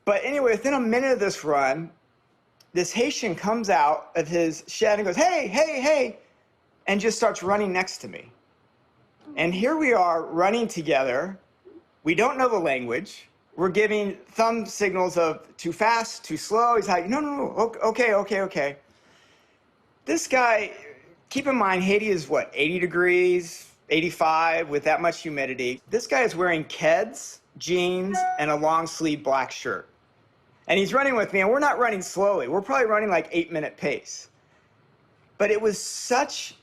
But anyway, within a minute of this run, this Haitian comes out of his shed and goes, hey, hey, hey, and just starts running next to me. And here we are running together. We don't know the language. We're giving thumb signals of too fast, too slow. He's like, no, no, no, okay, okay, okay. This guy, keep in mind, Haiti is what, 80 degrees, 85 with that much humidity. This guy is wearing Keds, jeans, and a long sleeve black shirt. And he's running with me, and we're not running slowly. We're probably running like 8-minute pace. But it was such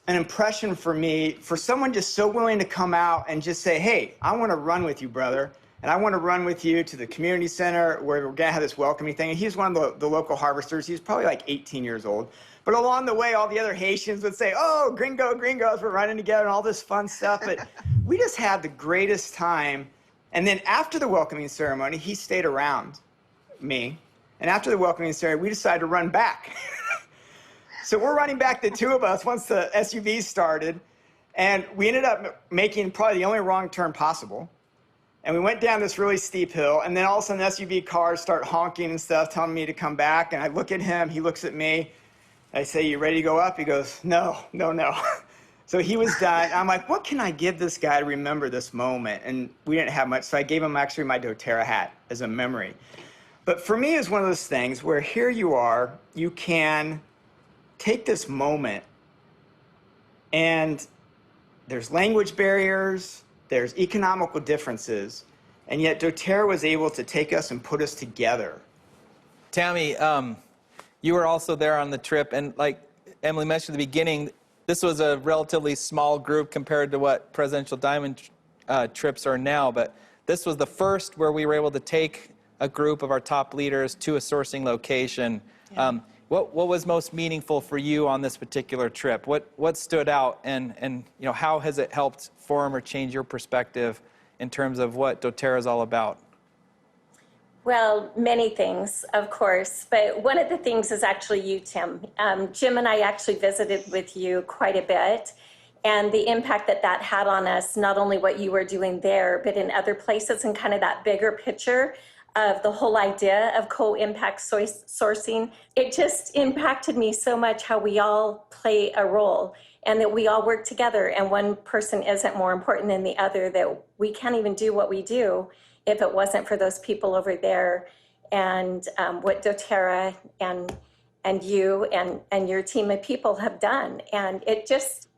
an impression for me, for someone just so willing to come out and just say, hey, I want to run with you, brother. And I want to run with you to the community center where we're going to have this welcoming thing. And he's one of the local harvesters. He's probably like 18 years old. But along the way, all the other Haitians would say, oh, gringo, gringos, we're running together and all this fun stuff. But we just had the greatest time. And then after the welcoming ceremony, he stayed around me. And after the welcoming ceremony, we decided to run back. So we're running back, the two of us, once the SUV started. And we ended up making probably the only wrong turn possible. And we went down this really steep hill. And then all of a sudden, SUV cars start honking and stuff, telling me to come back. And I look at him. He looks at me. I say, you ready to go up? He goes, no, no, no. So he was done. I'm like, what can I give this guy to remember this moment? And we didn't have much. So I gave him actually my dōTERRA hat as a memory. But for me, it's one of those things where here you are, you can take this moment, and there's language barriers, there's economical differences, and yet dōTERRA was able to take us and put us together. Tammy, you were also there on the trip, and like Emily mentioned at the beginning, this was a relatively small group compared to what Presidential Diamond trips are now, but this was the first where we were able to take a group of our top leaders to a sourcing location. Yeah. What was most meaningful for you on this particular trip? What stood out, and you know, how has it helped form or change your perspective in terms of what dōTERRA is all about? Well, many things, of course, but one of the things is actually you, Tim. Jim and I actually visited with you quite a bit, and the impact that that had on us, not only what you were doing there, but in other places, and kind of that bigger picture of the whole idea of co-impact sourcing. It just impacted me so much how we all play a role and that we all work together, and one person isn't more important than the other, that we can't even do what we do if it wasn't for those people over there, and what dōTERRA and you and your team of people have done. And it just,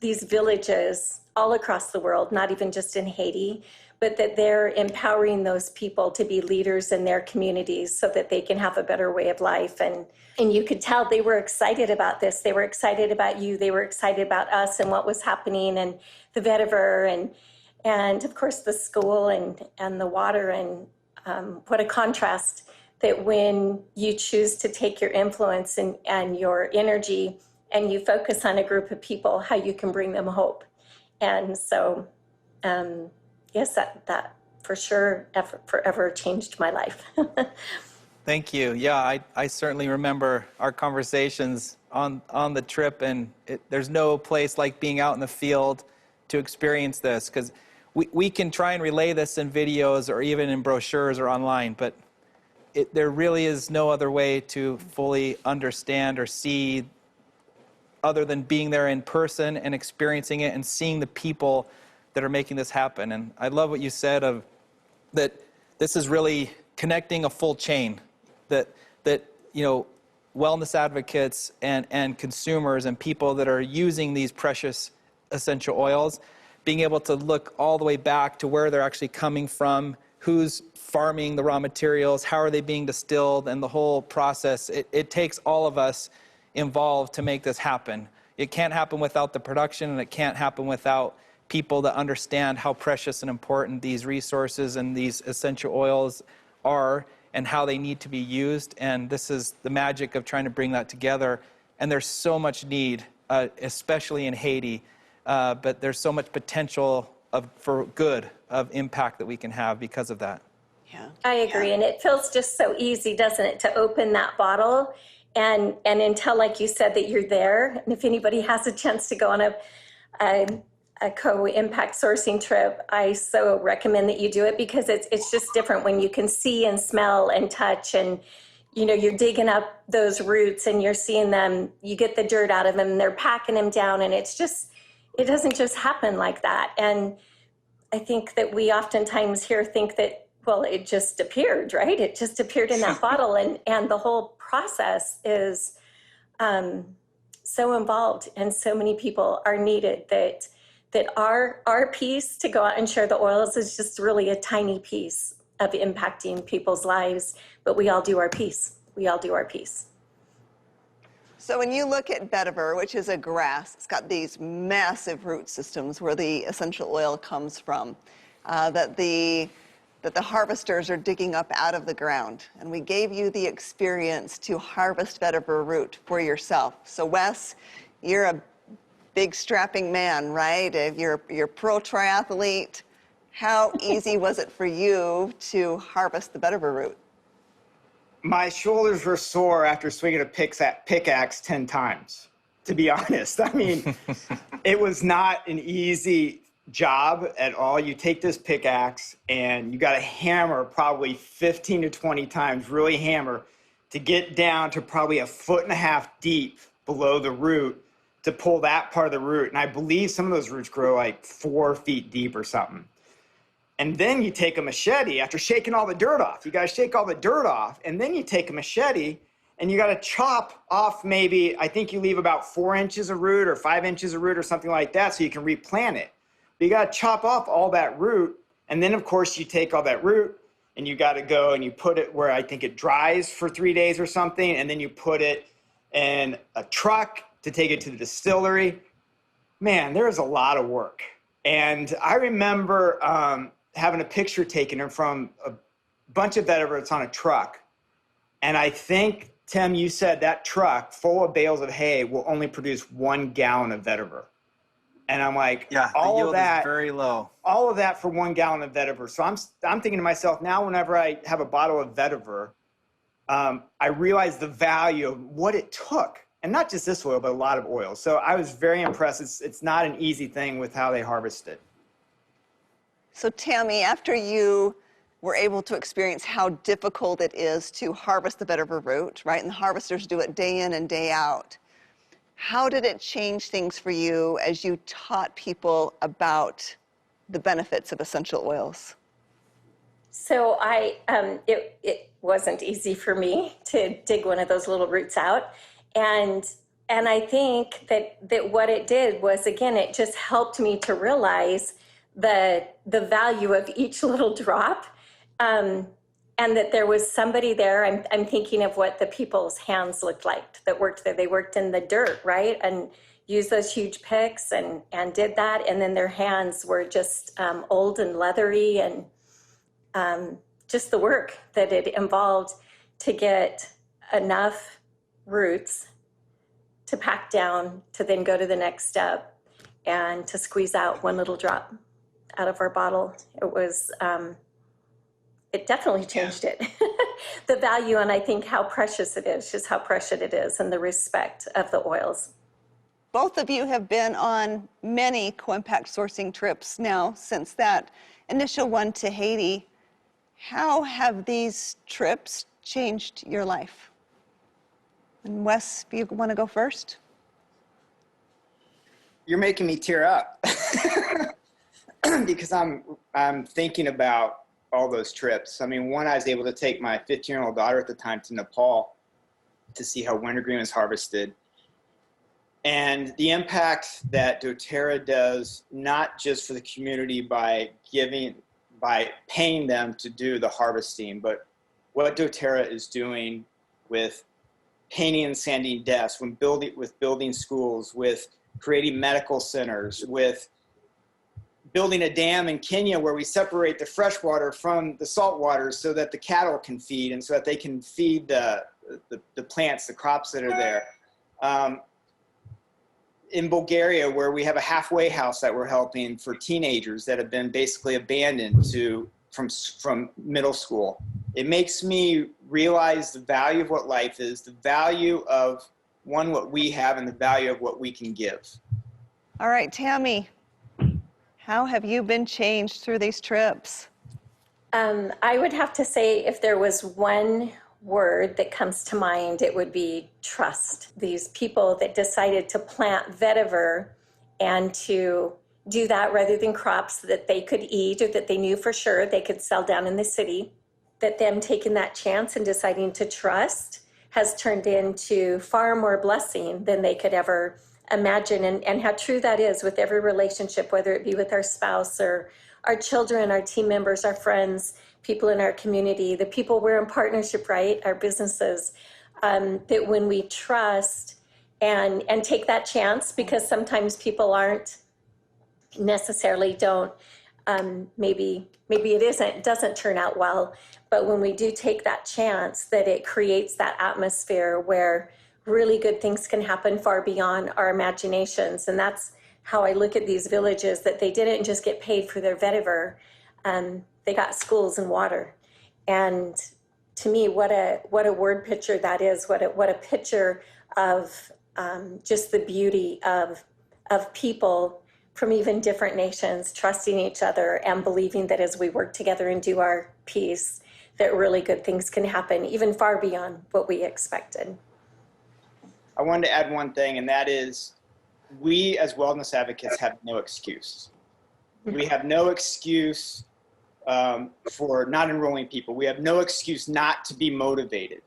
these villages all across the world, not even just in Haiti, but that they're empowering those people to be leaders in their communities so that they can have a better way of life. And you could tell they were excited about this. They were excited about you. They were excited about us and what was happening, and the vetiver, and of course the school and the water. And what a contrast that when you choose to take your influence and your energy and you focus on a group of people, how you can bring them hope. And so, yes, that for sure forever changed my life. Thank you. Yeah, I certainly remember our conversations on the trip, and there's no place like being out in the field to experience this, because we can try and relay this in videos or even in brochures or online, but there really is no other way to fully understand or see other than being there in person and experiencing it and seeing the people that are making this happen. And I love what you said of that this is really connecting a full chain, that you know, wellness advocates and consumers and people that are using these precious essential oils, being able to look all the way back to where they're actually coming from, who's farming the raw materials, how are they being distilled, and the whole process. It takes all of us involved to make this happen. It can't happen without the production, and it can't happen without people that understand how precious and important these resources and these essential oils are, and how they need to be used. And this is the magic of trying to bring that together. And there's so much need, especially in Haiti, but there's so much potential for good, of impact that we can have because of that. Yeah. I agree, and it feels just so easy, doesn't it, to open that bottle and until, like you said, that you're there. And if anybody has a chance to go on a co-impact sourcing trip, I so recommend that you do it, because it's just different when you can see and smell and touch, and you know, you're digging up those roots and you're seeing them, you get the dirt out of them and they're packing them down, and it doesn't just happen like that. And I think that we oftentimes here think that, well, it just appeared, right? It just appeared in that bottle, and the whole process is so involved, and so many people are needed that our piece to go out and share the oils is just really a tiny piece of impacting people's lives, but we all do our piece. We all do our piece. So when you look at vetiver, which is a grass, it's got these massive root systems where the essential oil comes from, that the harvesters are digging up out of the ground. And we gave you the experience to harvest vetiver root for yourself. So Wes, you're a big strapping man, right? If you're pro triathlete, how easy was it for you to harvest the vetiver root? My shoulders were sore after swinging a pickaxe 10 times, to be honest. I mean, it was not an easy job at all. You take this pickaxe and you got to hammer probably 15 to 20 times, really hammer, to get down to probably 1.5 foot deep below the root to pull that part of the root. And I believe some of those roots grow like 4 feet deep or something. And then you take a machete after shaking all the dirt off. You got to shake all the dirt off. And then you take a machete and you got to chop off maybe, I think you leave about 4 inches of root or 5 inches of root or something like that so you can replant it. But you got to chop off all that root. And then, of course, you take all that root and you got to go and you put it where I think it dries for 3 days or something. And then you put it in a truck to take it to the distillery. Man, there is a lot of work. And I remember having a picture taken from a bunch of vetiver that's on a truck. And I think, Tim, you said that truck full of bales of hay will only produce 1 gallon of vetiver. And I'm like, yeah, all the yield of that is very low. All of that for 1 gallon of vetiver. So I'm thinking to myself, now whenever I have a bottle of vetiver, I realize the value of what it took. And not just this oil, but a lot of oil. So I was very impressed. It's not an easy thing with how they harvest it. So Tammy, after you were able to experience how difficult it is to harvest the vetiver root, right, and the harvesters do it day in and day out, how did it change things for you as you taught people about the benefits of essential oils? So it wasn't easy for me to dig one of those little roots out. And I think that what it did was, again, it just helped me to realize the value of each little drop, and that there was somebody there. I'm thinking of what the people's hands looked like that worked there. They worked in the dirt, right, and used those huge picks and did that, and then their hands were just old and leathery, and just the work that it involved to get enough roots to pack down to then go to the next step and to squeeze out one little drop out of our bottle. It was, it definitely changed it. The value, and I think how precious it is, just how precious it is, and the respect of the oils. Both of you have been on many co-impact sourcing trips now since that initial one to Haiti. How have these trips changed your life? And Wes, do you want to go first? You're making me tear up because I'm thinking about all those trips. I mean, one, I was able to take my 15-year-old daughter at the time to Nepal to see how wintergreen was harvested. And the impact that dōTERRA does, not just for the community by paying them to do the harvesting, but what dōTERRA is doing with painting and sanding desks, with building schools, with creating medical centers, with building a dam in Kenya where we separate the fresh water from the salt water so that the cattle can feed and so that they can feed the plants, the crops that are there. In Bulgaria, where we have a halfway house that we're helping for teenagers that have been basically abandoned from middle school. It makes me realize the value of what life is, the value of, one, what we have, and the value of what we can give. All right, Tammy, how have you been changed through these trips? I would have to say if there was one word that comes to mind, it would be trust. These people that decided to plant vetiver and to do that rather than crops that they could eat or that they knew for sure they could sell down in the city, that them taking that chance and deciding to trust has turned into far more blessing than they could ever imagine. And how true that is with every relationship, whether it be with our spouse or our children, our team members, our friends, people in our community, the people we're in partnership, right, our businesses, that when we trust and take that chance, because sometimes people aren't necessarily maybe it doesn't turn out well, but when we do take that chance, that it creates that atmosphere where really good things can happen far beyond our imaginations. And that's how I look at these villages, that they didn't just get paid for their vetiver, they got schools and water. And to me, what a word picture that is, what a picture of just the beauty of people from even different nations trusting each other and believing that as we work together and do our piece, that really good things can happen, even far beyond what we expected. I wanted to add one thing, and that is we as wellness advocates have no excuse. We have no excuse for not enrolling people. We have no excuse not to be motivated,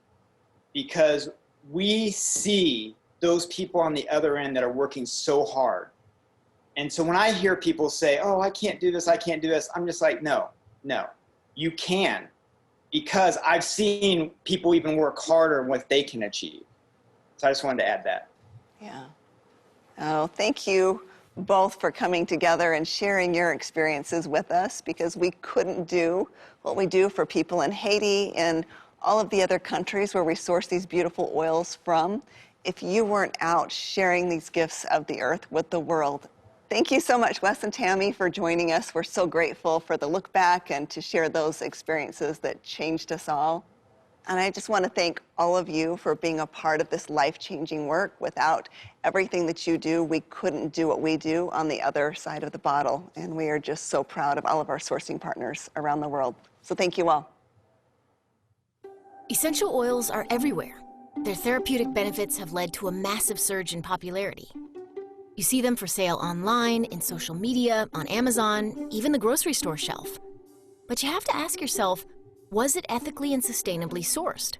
because we see those people on the other end that are working so hard. And so when I hear people say, oh, I can't do this, I can't do this, I'm just like, no, you can, because I've seen people even work harder than what they can achieve. So I just wanted to add that. Yeah. Oh, thank you both for coming together and sharing your experiences with us, because we couldn't do what we do for people in Haiti and all of the other countries where we source these beautiful oils from if you weren't out sharing these gifts of the earth with the world. Thank you so much, Wes and Tammy, for joining us. We're so grateful for the look back and to share those experiences that changed us all. And I just want to thank all of you for being a part of this life-changing work. Without everything that you do, we couldn't do what we do on the other side of the bottle. And we are just so proud of all of our sourcing partners around the world. So thank you all. Essential oils are everywhere. Their therapeutic benefits have led to a massive surge in popularity. You see them for sale online, in social media, on Amazon, even the grocery store shelf. But you have to ask yourself, was it ethically and sustainably sourced?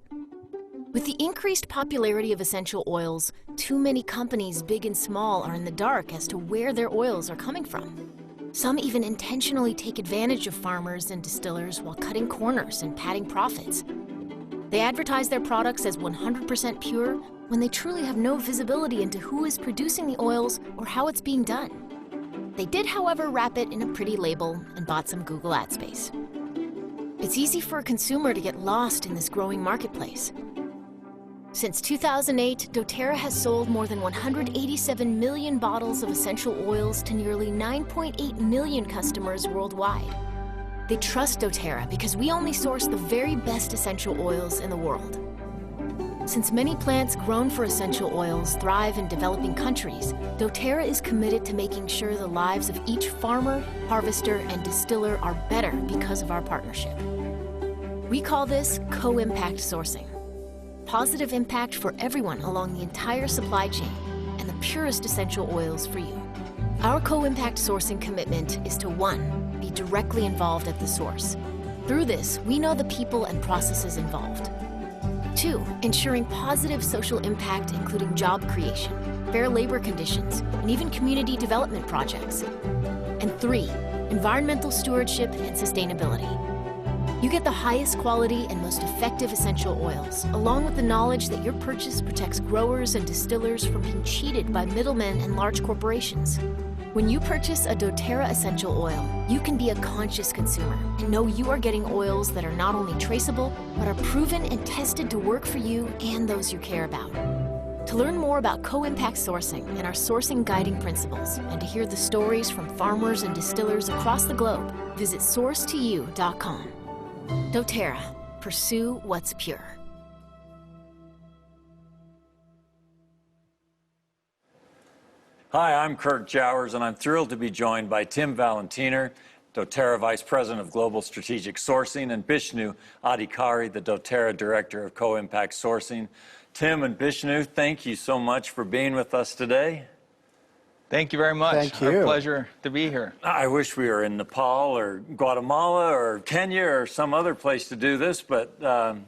With the increased popularity of essential oils, too many companies, big and small, are in the dark as to where their oils are coming from. Some even intentionally take advantage of farmers and distillers while cutting corners and padding profits. They advertise their products as 100% pure when they truly have no visibility into who is producing the oils or how it's being done. They did, however, wrap it in a pretty label and bought some Google ad space. It's easy for a consumer to get lost in this growing marketplace. Since 2008, dōTERRA has sold more than 187 million bottles of essential oils to nearly 9.8 million customers worldwide. They trust dōTERRA because we only source the very best essential oils in the world. Since many plants grown for essential oils thrive in developing countries, dōTERRA is committed to making sure the lives of each farmer, harvester, and distiller are better because of our partnership. We call this co-impact sourcing. Positive impact for everyone along the entire supply chain and the purest essential oils for you. Our co-impact sourcing commitment is to 1, be directly involved at the source. Through this, we know the people and processes involved. 2, ensuring positive social impact, including job creation, fair labor conditions, and even community development projects. And 3, environmental stewardship and sustainability. You get the highest quality and most effective essential oils, along with the knowledge that your purchase protects growers and distillers from being cheated by middlemen and large corporations. When you purchase a dōTERRA essential oil, you can be a conscious consumer and know you are getting oils that are not only traceable, but are proven and tested to work for you and those you care about. To learn more about co-impact sourcing and our sourcing guiding principles, and to hear the stories from farmers and distillers across the globe, visit sourcetoyou.com. dōTERRA. Pursue what's pure. Hi, I'm Kirk Jowers, and I'm thrilled to be joined by Tim Valentiner, dōTERRA Vice President of Global Strategic Sourcing, and Bishnu Adhikari, the dōTERRA Director of Co-Impact Sourcing. Tim and Bishnu, thank you so much for being with us today. Thank you very much. Thank you. Our pleasure to be here. I wish we were in Nepal or Guatemala or Kenya or some other place to do this, but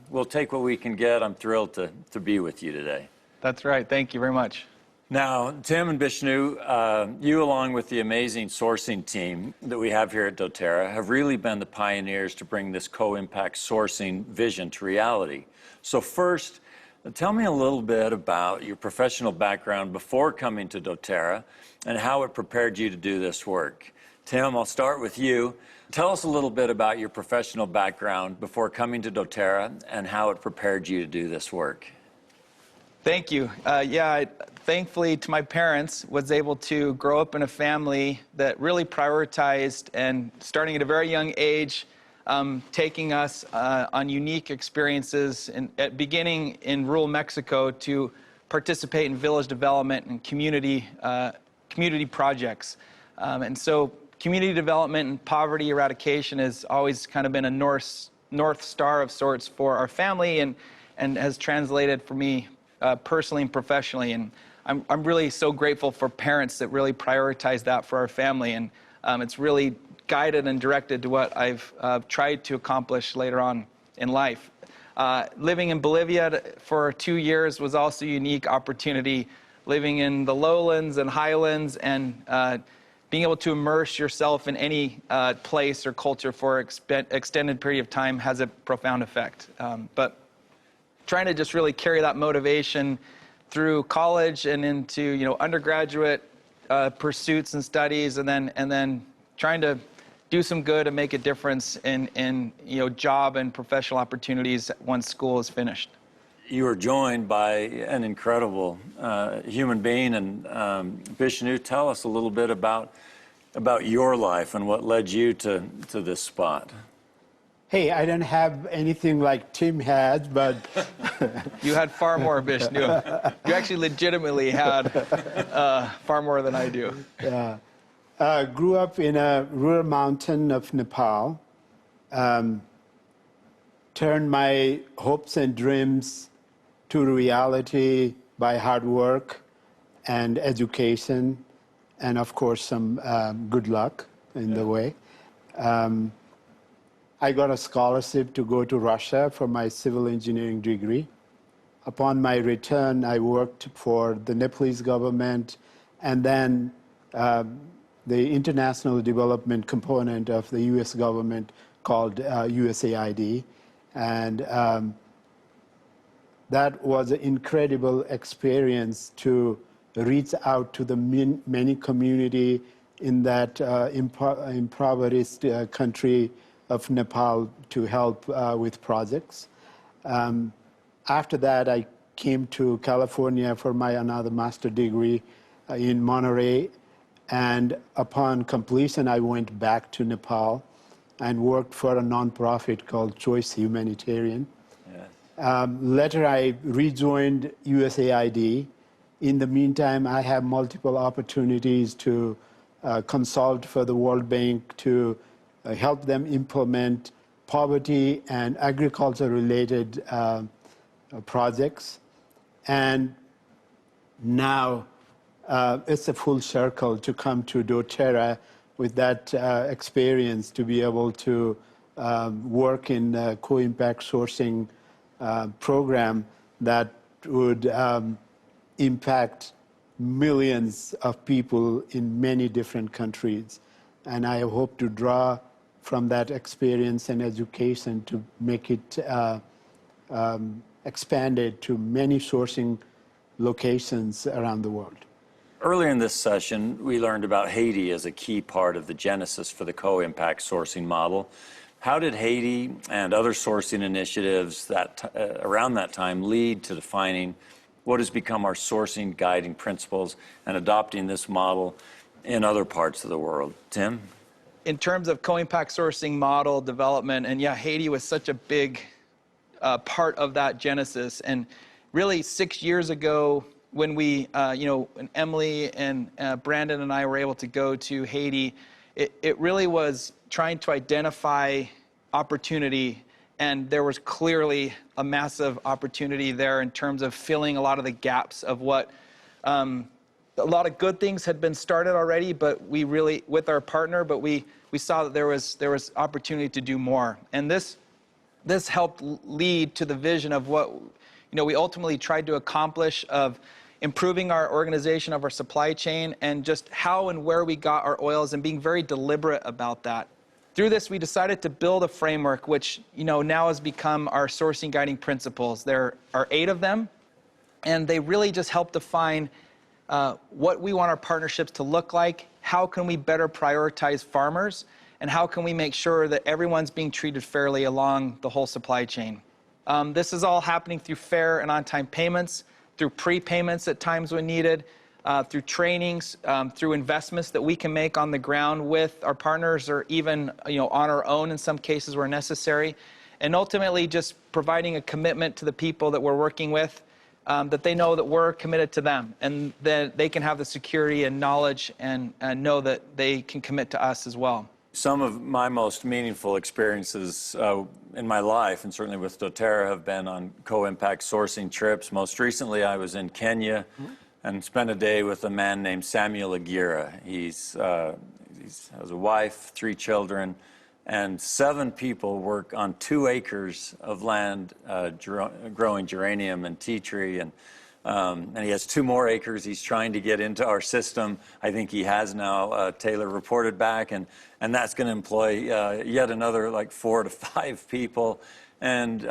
we'll take what we can get. I'm thrilled to be with you today. That's right. Thank you very much. Now, Tim and Bishnu, you along with the amazing sourcing team that we have here at dōTERRA have really been the pioneers to bring this co-impact sourcing vision to reality. So first, tell me a little bit about your professional background before coming to dōTERRA and how it prepared you to do this work. Tim, I'll start with you. Tell us a little bit about your professional background before coming to dōTERRA and how it prepared you to do this work. Thank you. Thankfully to my parents, was able to grow up in a family that really prioritized and starting at a very young age, taking us on unique experiences, beginning in rural Mexico to participate in village development and community projects. And so community development and poverty eradication has always kind of been a north star of sorts for our family and has translated for me personally and professionally. And I'm really so grateful for parents that really prioritize that for our family. And it's really guided and directed to what I've tried to accomplish later on in life. Living in Bolivia for 2 years was also a unique opportunity, living in the lowlands and highlands and being able to immerse yourself in any place or culture for an extended period of time has a profound effect. But trying to just really carry that motivation through college and into undergraduate pursuits and studies, and then trying to do some good and make a difference in job and professional opportunities once school is finished. You were joined by an incredible human being, and Bishnu, tell us a little bit about your life and what led you to this spot. Hey, I don't have anything like Tim had, but... You had far more, Bishnu. You actually legitimately had far more than I do. Yeah. Grew up in a rural mountain of Nepal. Turned my hopes and dreams to reality by hard work and education, and of course some good luck in the way. I got a scholarship to go to Russia for my civil engineering degree. Upon my return, I worked for the Nepalese government and then the international development component of the US government called USAID. And that was an incredible experience to reach out to the many community in that impoverished country of Nepal to help with projects. After that, I came to California for my another master's degree in Monterey. And upon completion, I went back to Nepal and worked for a nonprofit called Choice Humanitarian. Yes. Later, I rejoined USAID. In the meantime, I have multiple opportunities to consult for the World Bank to help them implement poverty and agriculture-related projects. And now it's a full circle to come to dōTERRA with that experience to be able to work in a co-impact sourcing program that would impact millions of people in many different countries. And I hope to draw from that experience and education to make it expanded to many sourcing locations around the world. Earlier in this session, we learned about Haiti as a key part of the genesis for the co-impact sourcing model. How did Haiti and other sourcing initiatives around that time lead to defining what has become our sourcing guiding principles and adopting this model in other parts of the world? Tim? In terms of co-impact sourcing model development, and yeah, Haiti was such a big part of that genesis. And really 6 years ago, when we, when Emily and Brandon and I were able to go to Haiti, it really was trying to identify opportunity, and there was clearly a massive opportunity there in terms of filling a lot of the gaps of what a lot of good things had been started already, but we really, with our partner, but we saw that there was opportunity to do more. And this helped lead to the vision of what we ultimately tried to accomplish, of improving our organization of our supply chain and just how and where we got our oils, and being very deliberate about that. Through this, we decided to build a framework which now has become our sourcing guiding principles. There are 8 of them, and they really just help define what we want our partnerships to look like, how can we better prioritize farmers, and how can we make sure that everyone's being treated fairly along the whole supply chain. This is all happening through fair and on-time payments, through prepayments at times when needed, through trainings, through investments that we can make on the ground with our partners, or even on our own in some cases where necessary, and ultimately just providing a commitment to the people that we're working with, that they know that we're committed to them, and that they can have the security and knowledge and know that they can commit to us as well. Some of my most meaningful experiences in my life, and certainly with dōTERRA, have been on co-impact sourcing trips. Most recently, I was in Kenya and spent a day with a man named Samuel Agira. He has a wife, 3 children, and 7 people work on 2 acres of land growing geranium and tea tree. And he has 2 more acres he's trying to get into our system. I think he has now, Taylor reported back, and that's going to employ yet another like 4 to 5 people. And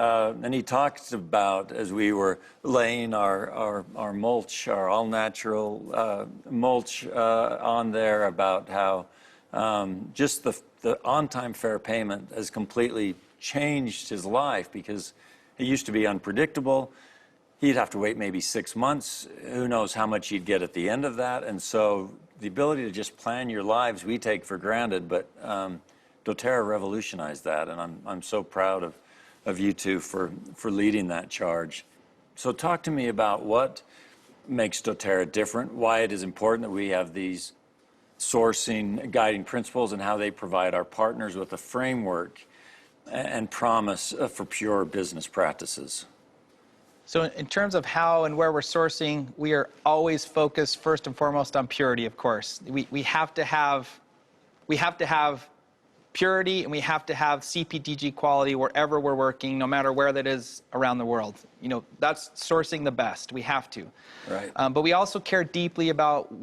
he talked about, as we were laying our mulch, our all-natural mulch on there, about how just the on-time fair payment has completely changed his life, because it used to be unpredictable. He'd have to wait maybe 6 months. Who knows how much he'd get at the end of that. And so the ability to just plan your lives, we take for granted, but dōTERRA revolutionized that, and I'm so proud of you two for leading that charge. So talk to me about what makes dōTERRA different, why it is important that we have these sourcing guiding principles, and how they provide our partners with a framework and promise for pure business practices. So in terms of how and where we're sourcing, we are always focused first and foremost on purity, of course. We have to have purity, and we have to have CPTG quality wherever we're working, no matter where that is around the world. That's sourcing the best. We have to. Right. But we also care deeply about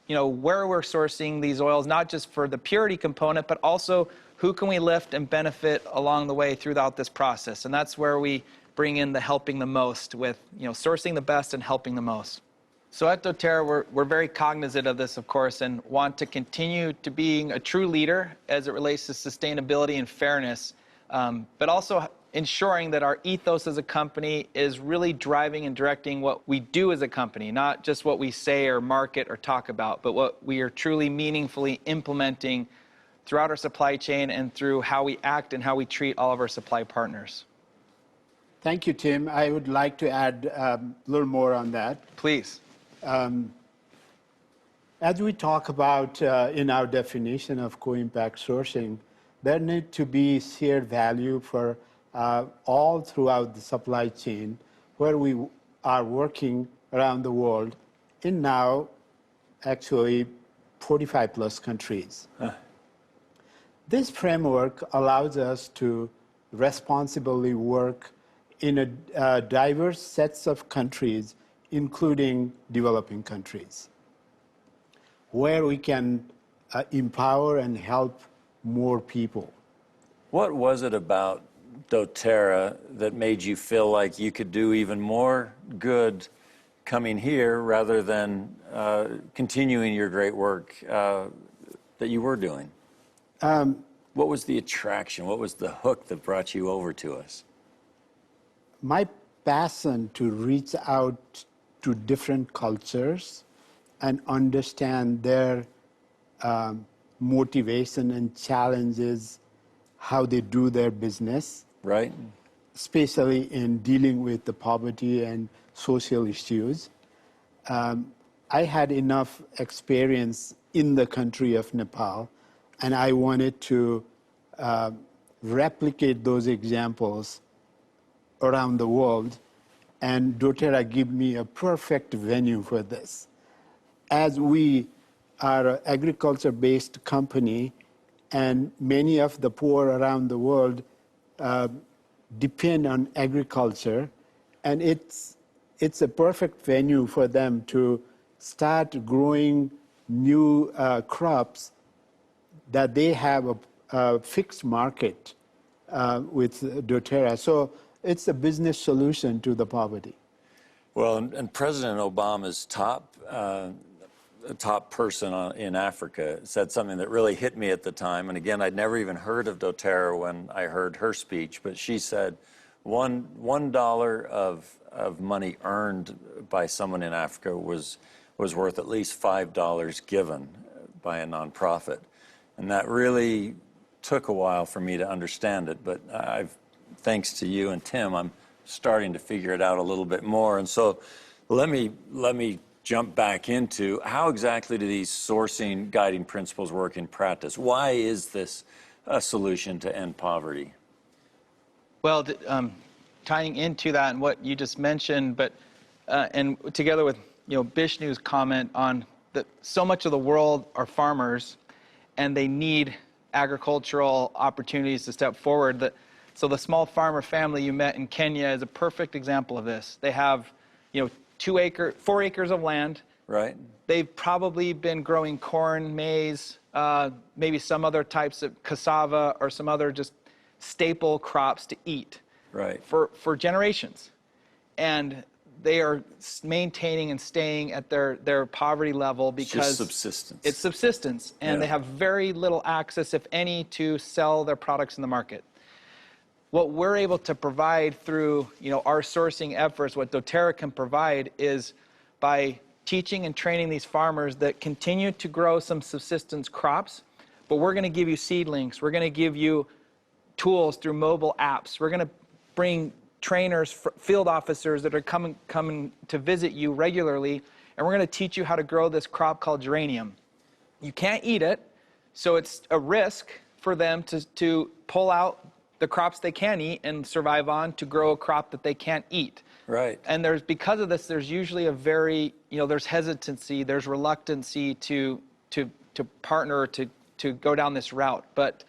where we're sourcing these oils, not just for the purity component, but also who can we lift and benefit along the way throughout this process. And that's where we bring in the helping the most, with sourcing the best and helping the most. So at dōTERRA, we're very cognizant of this, of course, and want to continue to being a true leader as it relates to sustainability and fairness, but also ensuring that our ethos as a company is really driving and directing what we do as a company, not just what we say or market or talk about, but what we are truly meaningfully implementing throughout our supply chain and through how we act and how we treat all of our supply partners. Thank you, Tim. I would like to add a little more on that. Please. As we talk about in our definition of co-impact sourcing, there need to be shared value for all throughout the supply chain, where we are working around the world in now actually 45 plus countries. This framework allows us to responsibly work in a diverse sets of countries, including developing countries, where we can empower and help more people. What was it about dōTERRA that made you feel like you could do even more good coming here rather than continuing your great work that you were doing? What was the attraction? What was the hook that brought you over to us? My passion to reach out to different cultures and understand their motivation and challenges, how they do their business. Right. Especially in dealing with the poverty and social issues. I had enough experience in the country of Nepal, and I wanted to replicate those examples around the world, and dōTERRA gave me a perfect venue for this. As we are an agriculture-based company, and many of the poor around the world depend on agriculture, and it's a perfect venue for them to start growing new crops that they have a fixed market with dōTERRA. So it's a business solution to the poverty. Well, and President Obama's top person in Africa said something that really hit me at the time. And again, I'd never even heard of dōTERRA when I heard her speech, but she said $1 of money earned by someone in Africa was worth at least $5 given by a nonprofit. And that really took a while for me to understand it, but thanks to you and Tim, I'm starting to figure it out a little bit more. And so let me jump back into how exactly do these sourcing guiding principles work in practice? Why is this a solution to end poverty? Well, tying into that and what you just mentioned, but and together with Bishnu's comment on that, so much of the world are farmers, and they need agricultural opportunities to step forward. So the small farmer family you met in Kenya is a perfect example of this. They have 4 acres of land. Right. They've probably been growing corn, maize, maybe some other types of cassava or some other just staple crops to eat. Right. For generations. And they are maintaining and staying at their poverty level because it's just subsistence. It's subsistence, and they have very little access, if any, to sell their products in the market. What we're able to provide through our sourcing efforts, what dōTERRA can provide, is by teaching and training these farmers that continue to grow some subsistence crops, but we're going to give you seedlings. We're going to give you tools through mobile apps. We're going to bring trainers, field officers that are coming to visit you regularly, and we're going to teach you how to grow this crop called geranium. You can't eat it, so it's a risk for them to pull out the crops they can eat and survive on to grow a crop that they can't eat. Right. And because of this, there's usually a very, there's hesitancy, there's reluctancy to partner, to go down this route. But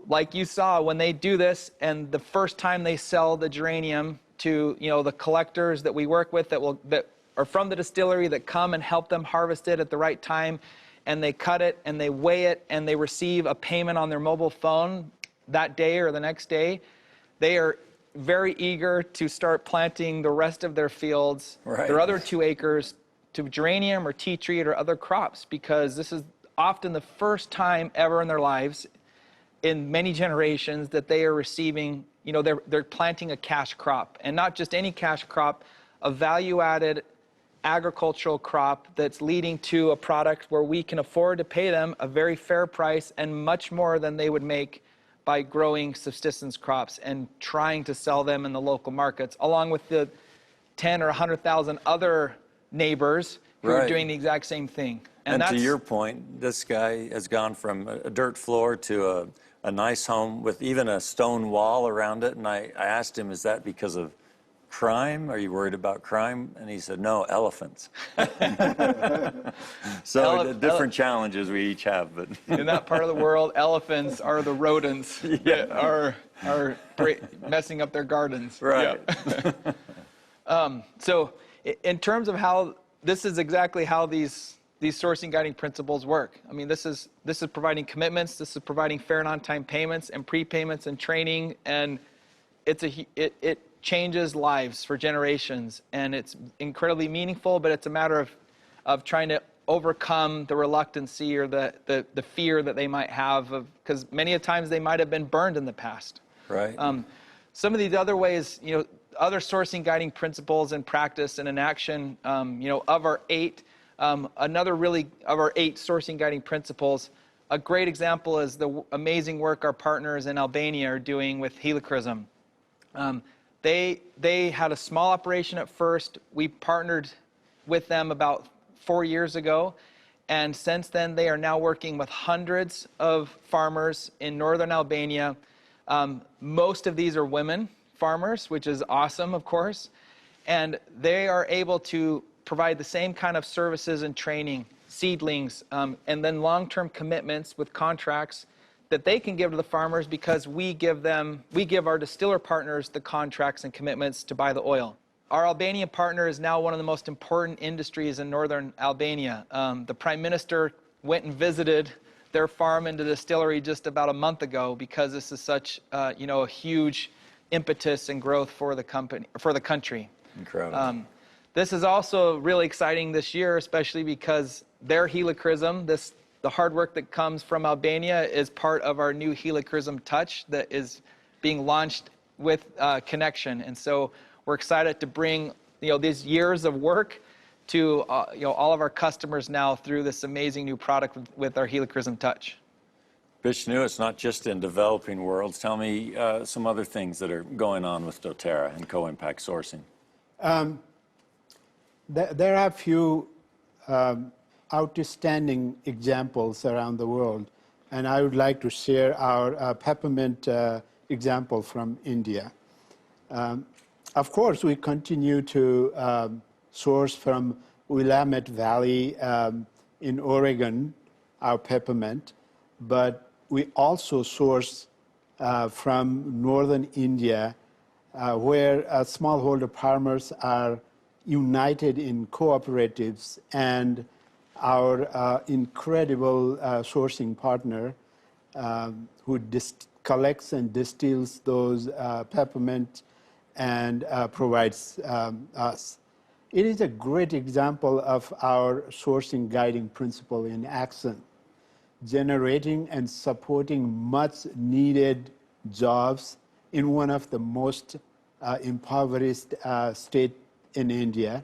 like you saw, when they do this, and the first time they sell the geranium to the collectors that we work with that are from the distillery that come and help them harvest it at the right time, and they cut it and they weigh it and they receive a payment on their mobile phone that day or the next day, they are very eager to start planting the rest of their fields, their other 2 acres, to geranium or tea tree or other crops, because this is often the first time ever in their lives, in many generations, that they are receiving, they're planting a cash crop, and not just any cash crop, a value-added agricultural crop that's leading to a product where we can afford to pay them a very fair price and much more than they would make by growing subsistence crops and trying to sell them in the local markets, along with the 10 or 100,000 other neighbors who are doing the exact same thing. And to your point, this guy has gone from a dirt floor to a nice home with even a stone wall around it. And I asked him, is that because of crime? Are you worried about crime? And he said, no, elephants. So different challenges we each have. But in that part of the world, elephants are the rodents that are messing up their gardens. Right. Yeah. So in terms of how, this is exactly how these sourcing guiding principles work. I mean, this is providing commitments, this is providing fair and on-time payments and prepayments and training, and changes lives for generations, and it's incredibly meaningful, but it's a matter of trying to overcome the reluctancy or the fear that they might have, because many a times they might have been burned in the past. Right. Some of these other ways, other sourcing guiding principles in practice and in action, of our 8, another really of our 8 sourcing guiding principles, a great example is the amazing work our partners in Albania are doing with helichrysum. They had a small operation at first. We partnered with them about 4 years ago, and since then they are now working with hundreds of farmers in northern Albania. Most of these are women farmers, which is awesome, of course, and they are able to provide the same kind of services and training, seedlings, and then long-term commitments with contracts that they can give to the farmers, because we give our distiller partners the contracts and commitments to buy the oil. Our Albanian partner is now one of the most important industries in northern Albania. The Prime Minister went and visited their farm and the distillery just about a month ago, because this is such a huge impetus and growth for the country. Incredible. This is also really exciting this year, especially because their helichrysum, the hard work that comes from Albania, is part of our new helichrysum touch that is being launched with Connection. And so we're excited to bring these years of work to all of our customers now through this amazing new product with our helichrysum touch. Bishnu, it's not just in developing worlds. Tell me some other things that are going on with dōTERRA and co-impact sourcing. There are a few outstanding examples around the world, and I would like to share our peppermint example from India. Of course, we continue to source from Willamette Valley in Oregon, our peppermint, but we also source from northern India, where smallholder farmers are united in cooperatives, and our incredible sourcing partner who collects and distills those peppermint and provides us. It is a great example of our sourcing guiding principle in action, generating and supporting much needed jobs in one of the most impoverished states in India.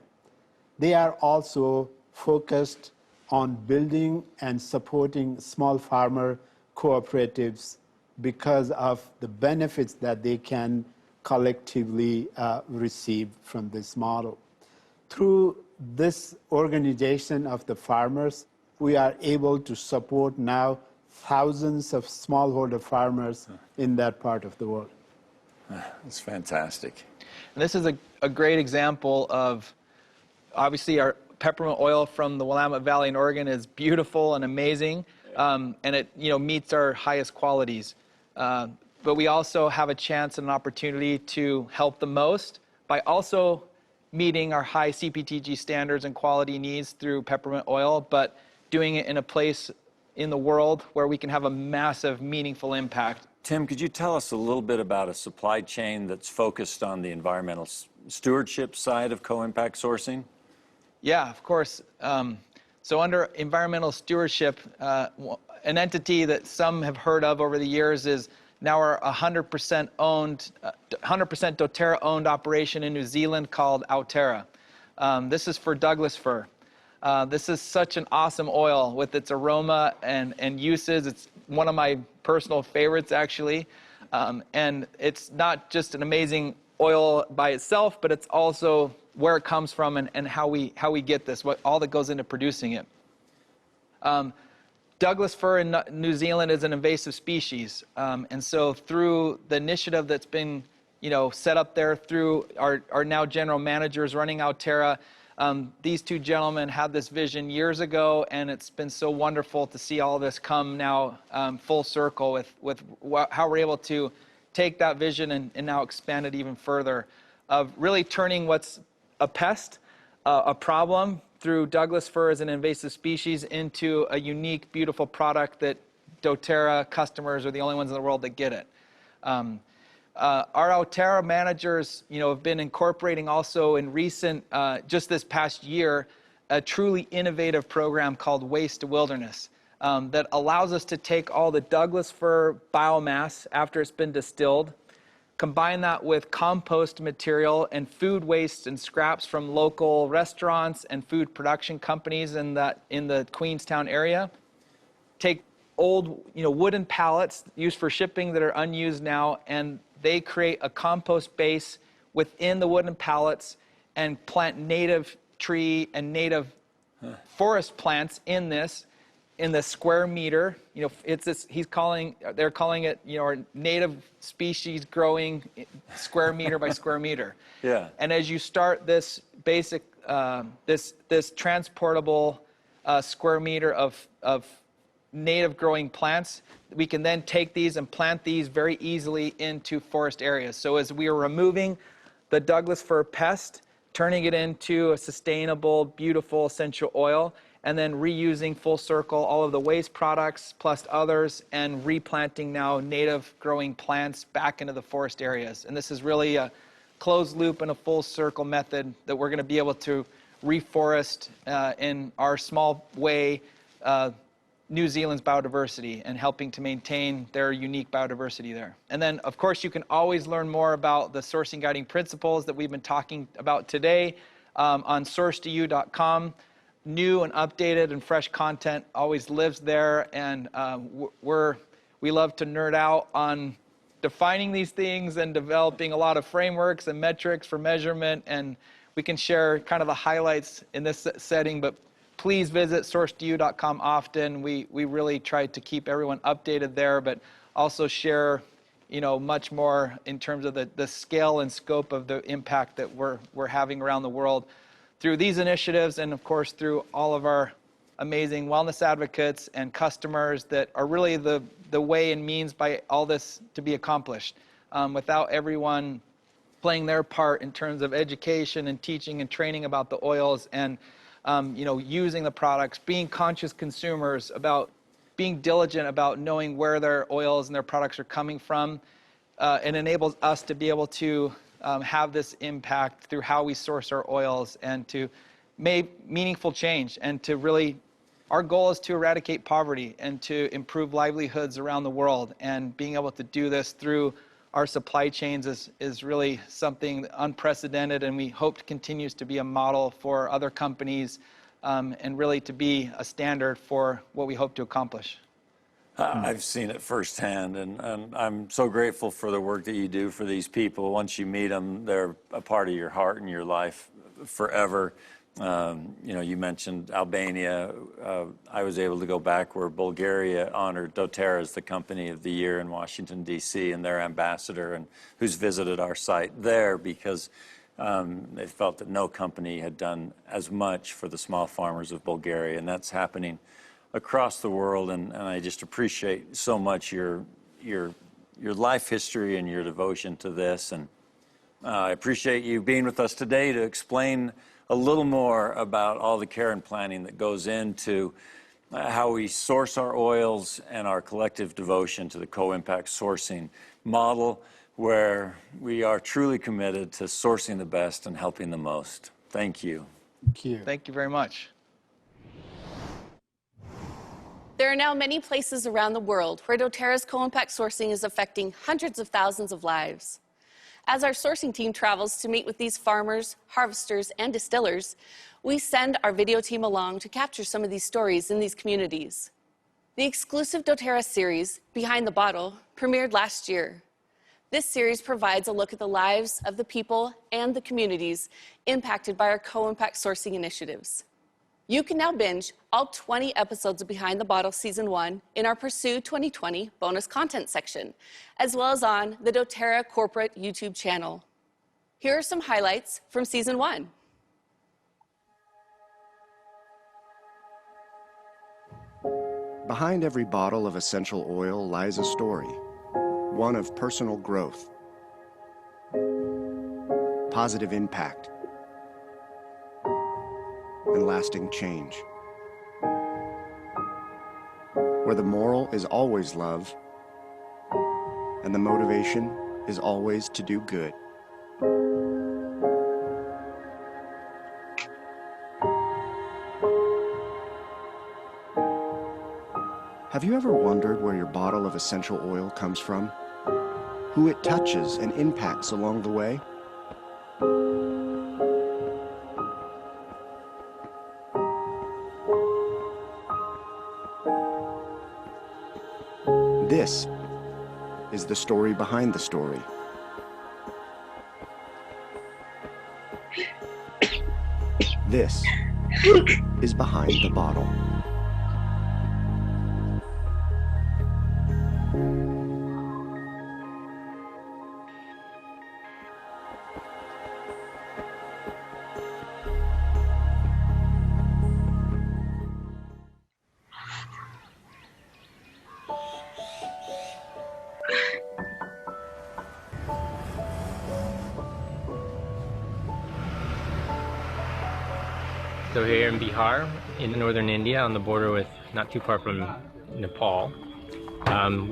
They are also focused on building and supporting small farmer cooperatives because of the benefits that they can collectively receive from this model. Through this organization of the farmers, we are able to support now thousands of smallholder farmers in that part of the world. That's fantastic. And this is a great example of, obviously, our peppermint oil from the Willamette Valley in Oregon is beautiful and amazing, and it meets our highest qualities. But we also have a chance and an opportunity to help the most by also meeting our high CPTG standards and quality needs through peppermint oil, but doing it in a place in the world where we can have a massive, meaningful impact. Tim, could you tell us a little bit about a supply chain that's focused on the environmental stewardship side of co-impact sourcing? Yeah, of course. So under environmental stewardship, an entity that some have heard of over the years is now our 100% owned, 100% dōTERRA owned operation in New Zealand called Aotearoa. This is for Douglas fir. This is such an awesome oil with its aroma and uses. It's one of my personal favorites, actually. And it's not just an amazing oil by itself, but it's also where it comes from and how we get this, all that goes into producing it. Douglas fir in New Zealand is an invasive species, and so through the initiative that's been set up there through our now general managers running Aotearoa, these two gentlemen had this vision years ago, and it's been so wonderful to see all this come now full circle with how we're able to take that vision and now expand it even further, of really turning what's a pest, a problem, through Douglas fir as an invasive species into a unique, beautiful product that dōTERRA customers are the only ones in the world that get it. our dōTERRA managers, have been incorporating also in recent, just this past year, a truly innovative program called Waste to Wilderness that allows us to take all the Douglas fir biomass after it's been distilled, combine that with compost material and food waste and scraps from local restaurants and food production companies in the Queenstown area, take old wooden pallets used for shipping that are unused now, and they create a compost base within the wooden pallets and plant native tree and native forest plants in the square meter. It's this, they're calling it, our native species growing square meter by square meter. Yeah. And as you start this basic, this transportable square meter of native growing plants, we can then take these and plant these very easily into forest areas. So as we are removing the Douglas fir pest, turning it into a sustainable, beautiful essential oil, and then reusing full circle all of the waste products plus others, and replanting now native growing plants back into the forest areas. And this is really a closed loop and a full circle method that we're going to be able to reforest in our small way New Zealand's biodiversity and helping to maintain their unique biodiversity there. And then, of course, you can always learn more about the sourcing guiding principles that we've been talking about today on source2u.com. New and updated and fresh content always lives there, and we love to nerd out on defining these things and developing a lot of frameworks and metrics for measurement, and we can share kind of the highlights in this setting, but please visit source2u.com often. We really try to keep everyone updated there, but also share much more in terms of the scale and scope of the impact that we're having around the world through these initiatives, and of course through all of our amazing wellness advocates and customers that are really the way and means by all this to be accomplished. Without everyone playing their part in terms of education and teaching and training about the oils and using the products, being conscious consumers, about being diligent about knowing where their oils and their products are coming from, it enables us to be able to have this impact through how we source our oils and to make meaningful change, and to really, our goal is to eradicate poverty and to improve livelihoods around the world, and being able to do this through our supply chains is really something unprecedented, and we hope continues to be a model for other companies and really to be a standard for what we hope to accomplish. I've seen it firsthand, and I'm so grateful for the work that you do for these people. Once you meet them, they're a part of your heart and your life forever. You mentioned Albania. I was able to go back where Bulgaria honored dōTERRA as the Company of the Year in Washington, D.C., and their ambassador, and who's visited our site there because they felt that no company had done as much for the small farmers of Bulgaria, and that's happening across the world. And I just appreciate so much your life history and your devotion to this. And I appreciate you being with us today to explain a little more about all the care and planning that goes into how we source our oils and our collective devotion to the co-impact sourcing model, where we are truly committed to sourcing the best and helping the most. Thank you. Thank you. Thank you very much. There are now many places around the world where dōTERRA's co-impact sourcing is affecting hundreds of thousands of lives. As our sourcing team travels to meet with these farmers, harvesters, and distillers, we send our video team along to capture some of these stories in these communities. The exclusive dōTERRA series, Behind the Bottle, premiered last year. This series provides a look at the lives of the people and the communities impacted by our co-impact sourcing initiatives. You can now binge all 20 episodes of Behind the Bottle Season 1 in our Pursue 2020 bonus content section, as well as on the dōTERRA corporate YouTube channel. Here are some highlights from Season 1. Behind every bottle of essential oil lies a story, one of personal growth, positive impact, and lasting change. Where the moral is always love, and the motivation is always to do good. Have you ever wondered where your bottle of essential oil comes from? Who it touches and impacts along the way? This is the story behind the story. This is behind the bottle. So here in Bihar, in northern India, on the border with not too far from Nepal.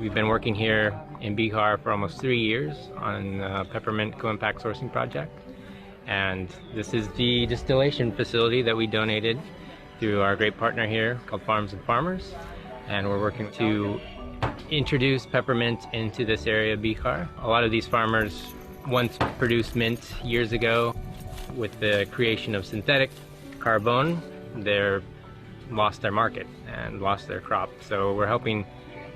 We've been working here in Bihar for almost 3 years on a peppermint Co-Impact sourcing project. And this is the distillation facility that we donated through our great partner here called Farms and Farmers. And we're working to introduce peppermint into this area of Bihar. A lot of these farmers once produced mint years ago. With the creation of synthetic carbon, they've lost their market and lost their crop. So we're helping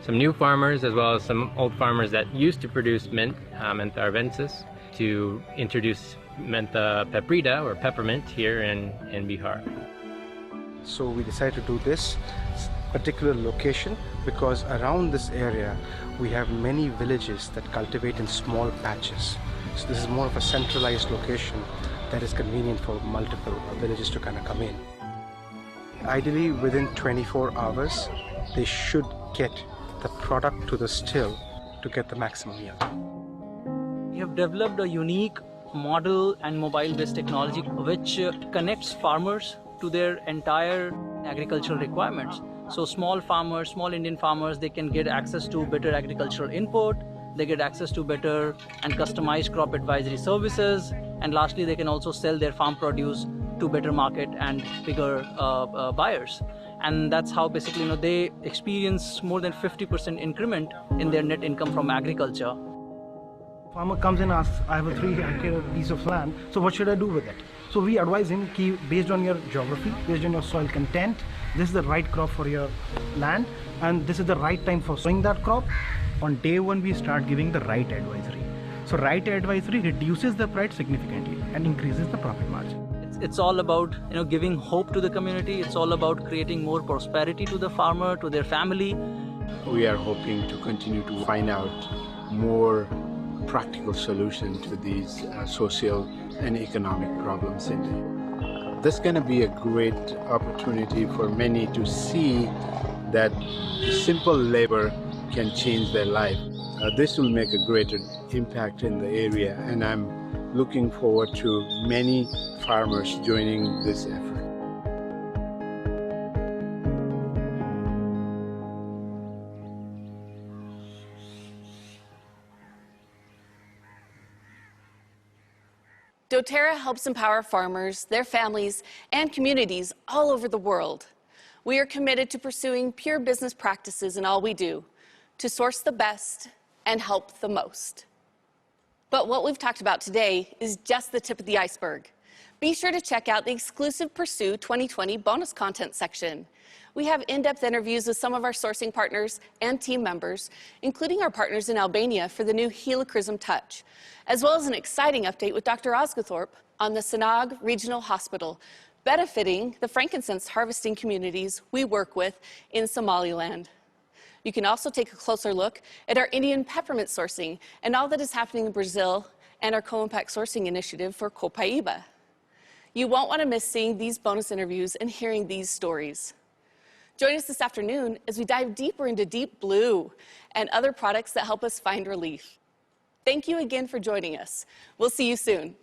some new farmers as well as some old farmers that used to produce mint, Mentha arvensis, to introduce Mentha peprida or peppermint here in Bihar. So we decided to do this particular location because around this area we have many villages that cultivate in small patches. So this is more of a centralized location that is convenient for multiple villages to kind of come in. Ideally, within 24 hours, they should get the product to the still to get the maximum yield. We have developed a unique model and mobile-based technology which connects farmers to their entire agricultural requirements. So small farmers, small Indian farmers, they can get access to better agricultural input, they get access to better and customized crop advisory services, and lastly, they can also sell their farm produce to better market and bigger buyers. And that's how basically they experience more than 50% increment in their net income from agriculture. Farmer comes and asks, I have a 3-acre piece of land, so what should I do with it? So we advise him, based on your geography, based on your soil content, this is the right crop for your land, and this is the right time for sowing that crop. On day one, we start giving the right advisory. So right advisory reduces the price significantly and increases the profit margin. It's all about giving hope to the community. It's all about creating more prosperity to the farmer, to their family. We are hoping to continue to find out more practical solutions to these social and economic problems in India. This is going to be a great opportunity for many to see that simple labor can change their life. This will make a greater impact in the area, and I'm looking forward to many farmers joining this effort. dōTERRA helps empower farmers, their families, and communities all over the world. We are committed to pursuing pure business practices in all we do, to source the best and help the most. But what we've talked about today is just the tip of the iceberg. Be sure to check out the exclusive Pursue 2020 bonus content section. We have in-depth interviews with some of our sourcing partners and team members, including our partners in Albania for the new Helichrysum Touch, as well as an exciting update with Dr. Osgathorpe on the Sanag Regional Hospital, benefiting the frankincense harvesting communities we work with in Somaliland. You can also take a closer look at our Indian peppermint sourcing and all that is happening in Brazil and our Co-Impact sourcing initiative for Copaiba. You won't want to miss seeing these bonus interviews and hearing these stories. Join us this afternoon as we dive deeper into Deep Blue and other products that help us find relief. Thank you again for joining us. We'll see you soon.